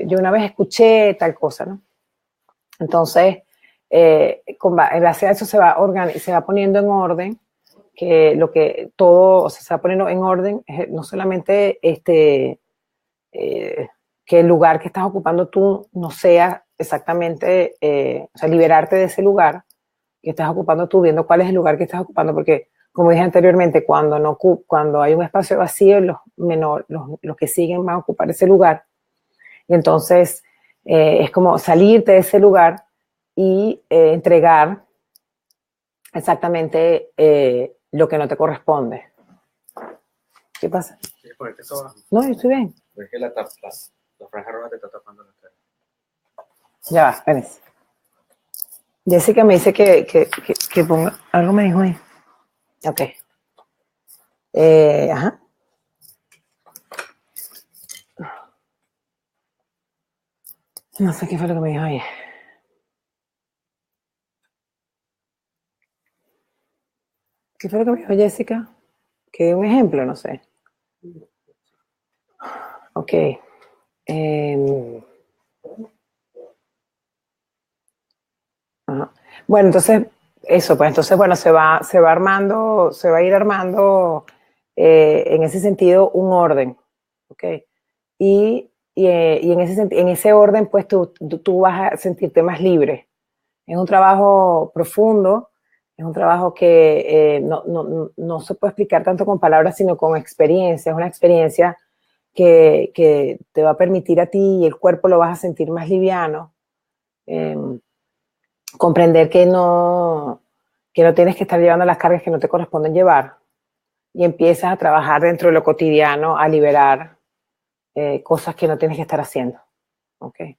yo una vez escuché tal cosa, ¿no? Entonces, en base a eso se va poniendo en orden que lo que todo, o sea, se va poniendo en orden, no solamente que el lugar que estás ocupando tú no sea exactamente, o sea, liberarte de ese lugar que estás ocupando tú, viendo cuál es el lugar que estás ocupando, porque como dije anteriormente, cuando hay un espacio vacío, los que siguen van a ocupar ese lugar. Y entonces es como salirte de ese lugar y entregar exactamente lo que no te corresponde. ¿Qué pasa? ¿Quieres ponerte eso abajo? No, yo estoy bien. Es que la franja roja te está tapando la cara. Ya va, espérense. Jessica me dice que ponga, algo me dijo ahí. Ok. Ajá. No sé qué fue lo que me dijo ahí. ¿Qué fue lo que me dijo Jessica? Que dé un ejemplo, no sé. Ok. Ajá. Bueno, entonces, eso, pues entonces, bueno, se va armando, se va a ir armando en ese sentido un orden, ¿ok? Y en ese orden, pues tú vas a sentirte más libre. Es un trabajo profundo, es un trabajo que no se puede explicar tanto con palabras, sino con experiencia. Es una experiencia que te va a permitir a ti y el cuerpo lo vas a sentir más liviano. Comprender que no tienes que estar llevando las cargas que no te corresponden llevar y empiezas a trabajar dentro de lo cotidiano, a liberar cosas que no tienes que estar haciendo. ¿Okay?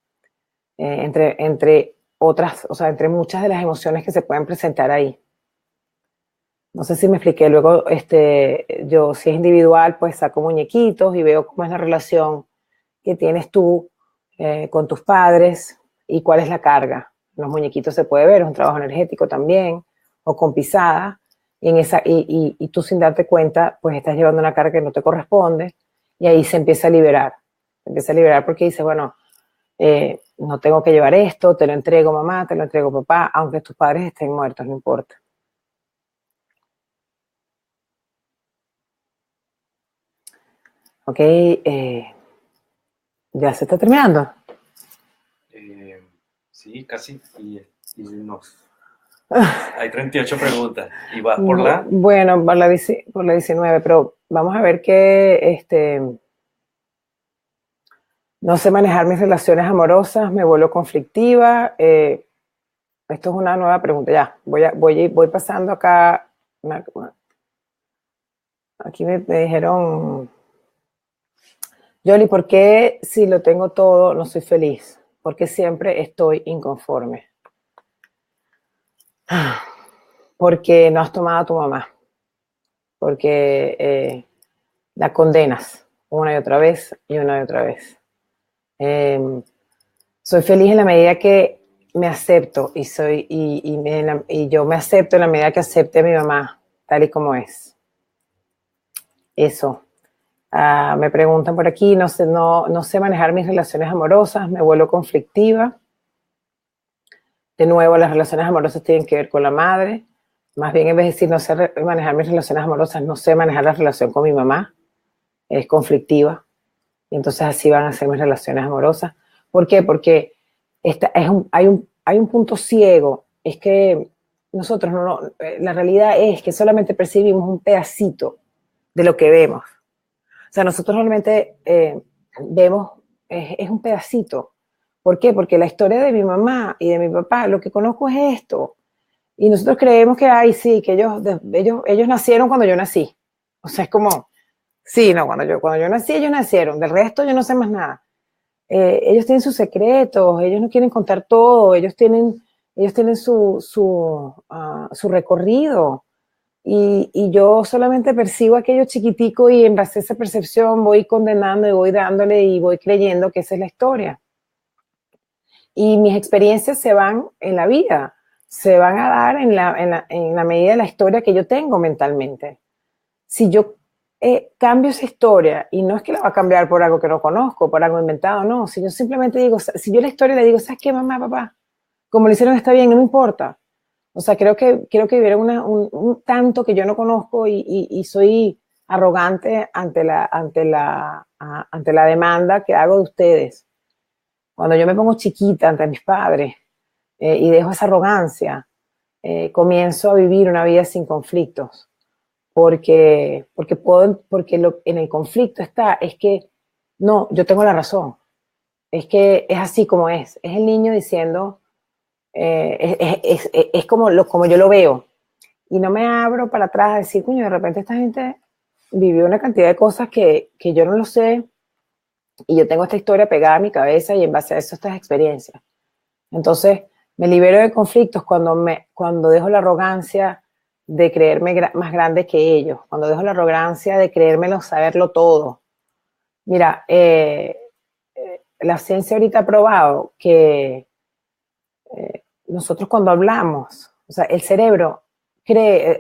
Entre otras, o sea, entre muchas de las emociones que se pueden presentar ahí. No sé si me expliqué. Luego, yo, si es individual, pues saco muñequitos y veo cómo es la relación que tienes tú con tus padres y cuál es la carga. Los muñequitos se puede ver, es un trabajo energético también, o con pisada, y tú sin darte cuenta, pues estás llevando una carga que no te corresponde, y ahí se empieza a liberar. Se empieza a liberar porque dice, bueno, no tengo que llevar esto, te lo entrego mamá, te lo entrego papá, aunque tus padres estén muertos, no importa. Ok, ya se está terminando. Sí, casi. Y hay 38 preguntas. ¿Y vas por la? Bueno, por la 19, pero vamos a ver que no sé manejar mis relaciones amorosas, me vuelvo conflictiva. Esto es una nueva pregunta. Ya, voy pasando acá. Aquí me dijeron, Yoli, ¿por qué si lo tengo todo no soy feliz? Porque siempre estoy inconforme. Porque no has tomado a tu mamá. Porque la condenas una y otra vez y una y otra vez. Soy feliz en la medida que me acepto y yo me acepto en la medida que acepte a mi mamá tal y como es. Eso. Me preguntan por aquí, no sé manejar mis relaciones amorosas, me vuelvo conflictiva. De nuevo, las relaciones amorosas tienen que ver con la madre. Más bien, en vez de decir no sé manejar mis relaciones amorosas, no sé manejar la relación con mi mamá. Es conflictiva. Y entonces así van a ser mis relaciones amorosas. ¿Por qué? Porque hay un punto ciego. Es que nosotros la realidad es que solamente percibimos un pedacito de lo que vemos. O sea, nosotros realmente vemos, es un pedacito. ¿Por qué? Porque la historia de mi mamá y de mi papá, lo que conozco es esto. Y nosotros creemos que, ay, sí, que ellos nacieron cuando yo nací. O sea, es como, sí, no, cuando yo nací, ellos nacieron. Del resto, yo no sé más nada. Ellos tienen sus secretos, ellos no quieren contar todo, ellos tienen su recorrido. Y yo solamente percibo aquello chiquitico y en base a esa percepción voy condenando y voy dándole y voy creyendo que esa es la historia. Y mis experiencias se van en la vida, se van a dar en la medida de la historia que yo tengo mentalmente. Si yo cambio esa historia, y no es que la va a cambiar por algo que no conozco, por algo inventado, no, si yo simplemente digo, si yo la historia le digo, ¿sabes qué, mamá, papá? Como lo hicieron está bien, no me importa. O sea, quiero que hubiera un tanto que yo no conozco y soy arrogante ante la demanda que hago de ustedes. Cuando yo me pongo chiquita ante mis padres y dejo esa arrogancia, comienzo a vivir una vida sin conflictos. Porque en el conflicto es que no, yo tengo la razón. Es que es así como es. Es el niño diciendo, es como yo lo veo. Y no me abro para atrás a decir, coño, de repente esta gente vivió una cantidad de cosas que yo no lo sé y yo tengo esta historia pegada a mi cabeza y en base a eso estas experiencias. Entonces, me libero de conflictos cuando dejo la arrogancia de creerme más grande que ellos, cuando dejo la arrogancia de creérmelo, saberlo todo. Mira, la ciencia ahorita ha probado que nosotros cuando hablamos, o sea, el cerebro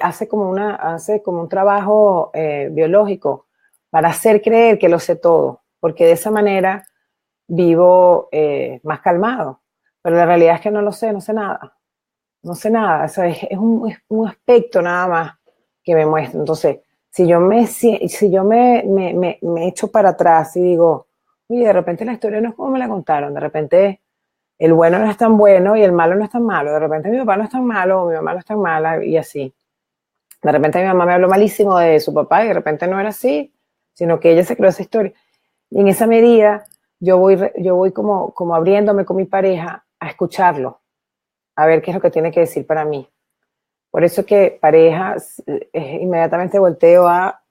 hace como un trabajo biológico para hacer creer que lo sé todo, porque de esa manera vivo más calmado. Pero la realidad es que no sé nada. No sé nada, o sea, es un aspecto nada más que me muestra. Entonces, si yo me echo para atrás y digo, oye, de repente la historia no es como me la contaron, de repente el bueno no es tan bueno y el malo no es tan malo, de repente mi papá no es tan malo o mi mamá no es tan mala y así. De repente mi mamá me habló malísimo de su papá y de repente no era así, sino que ella se creó esa historia. Y en esa medida yo voy como abriéndome con mi pareja a escucharlo, a ver qué es lo que tiene que decir para mí. Por eso que pareja, inmediatamente volteo a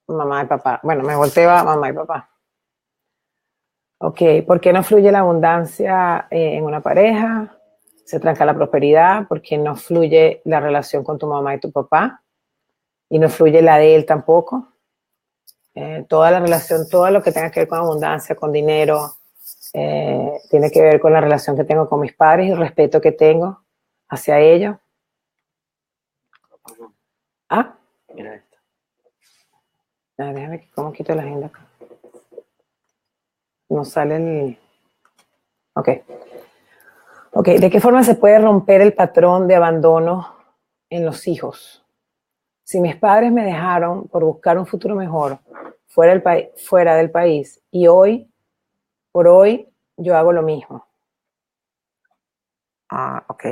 mamá y papá. Bueno, me volteo a mamá y papá. Ok, ¿por qué no fluye la abundancia en una pareja? Se tranca la prosperidad, porque no fluye la relación con tu mamá y tu papá, y no fluye la de él tampoco. Toda la relación, todo lo que tenga que ver con abundancia, con dinero, tiene que ver con la relación que tengo con mis padres y el respeto que tengo hacia ellos. Ah, Mira esta. déjame ver cómo quito la agenda acá. No sale el... Ok. Ok, ¿de qué forma se puede romper el patrón de abandono en los hijos? Si mis padres me dejaron por buscar un futuro mejor fuera del país y por hoy, yo hago lo mismo. Ah, ok.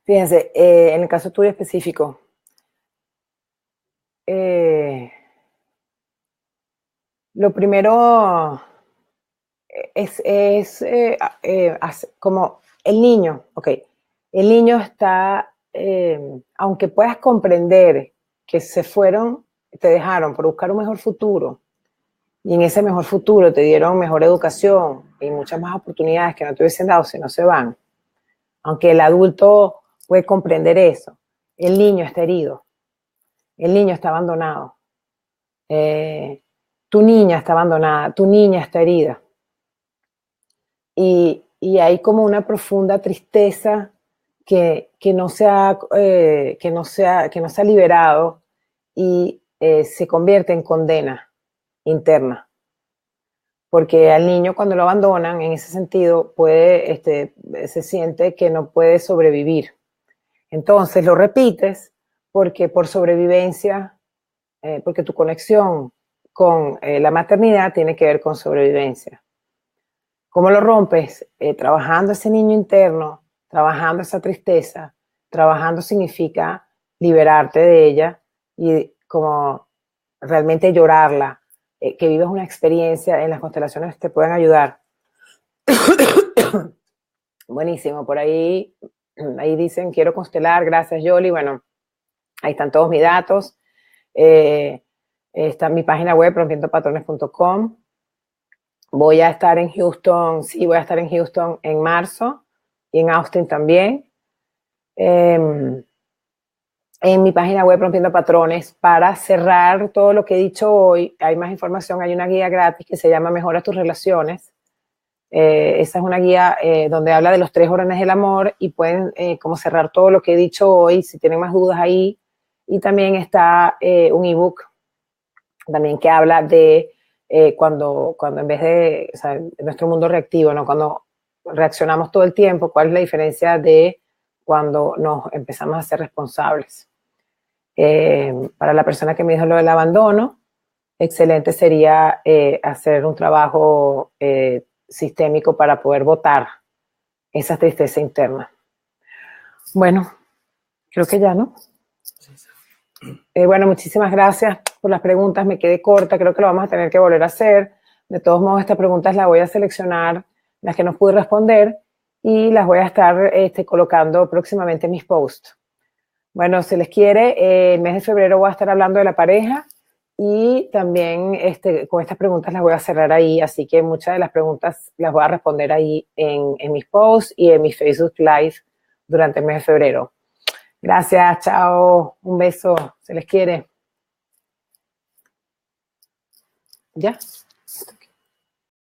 Fíjense, en el caso tuyo específico, lo primero es como el niño, ok, el niño está, aunque puedas comprender que se fueron, te dejaron por buscar un mejor futuro, y en ese mejor futuro te dieron mejor educación y muchas más oportunidades que no te hubiesen dado si no se van, aunque el adulto puede comprender eso, el niño está herido, el niño está abandonado, tu niña está abandonada, tu niña está herida. Y hay como una profunda tristeza que no se ha liberado y se convierte en condena interna. Porque al niño cuando lo abandonan, en ese sentido, se siente que no puede sobrevivir. Entonces lo repites porque por sobrevivencia, porque tu conexión con la maternidad tiene que ver con sobrevivencia. ¿Cómo lo rompes? Trabajando ese niño interno, trabajando esa tristeza. Trabajando significa liberarte de ella y como realmente llorarla, que vivas una experiencia en las constelaciones que te pueden ayudar. Buenísimo, por ahí dicen, quiero constelar, gracias Yoli. Bueno, ahí están todos mis datos. Está en mi página web, rompiendopatrones.com. Voy a estar en Houston, sí, voy a estar en Houston en marzo y en Austin también. En mi página web Rompiendo Patrones, para cerrar todo lo que he dicho hoy, hay más información, hay una guía gratis que se llama Mejora tus relaciones. Esa es una guía donde habla de los 3 órdenes del amor y pueden como cerrar todo lo que he dicho hoy, si tienen más dudas ahí. Y también está un ebook también que habla de cuando en vez de, o sea, en nuestro mundo reactivo, ¿no? Cuando reaccionamos todo el tiempo, ¿cuál es la diferencia de cuando nos empezamos a ser responsables? Para la persona que me dijo lo del abandono, excelente sería hacer un trabajo sistémico para poder votar esa tristeza interna. Bueno, creo que ya, ¿no? Bueno, muchísimas gracias por las preguntas. Me quedé corta, creo que lo vamos a tener que volver a hacer. De todos modos, estas preguntas las voy a seleccionar, las que no pude responder, y las voy a estar colocando próximamente en mis posts. Bueno, si les quiere, el mes de febrero voy a estar hablando de la pareja y también con estas preguntas las voy a cerrar ahí, así que muchas de las preguntas las voy a responder ahí en mis posts y en mi Facebook Live durante el mes de febrero. Gracias, chao, un beso, se les quiere. ¿Ya?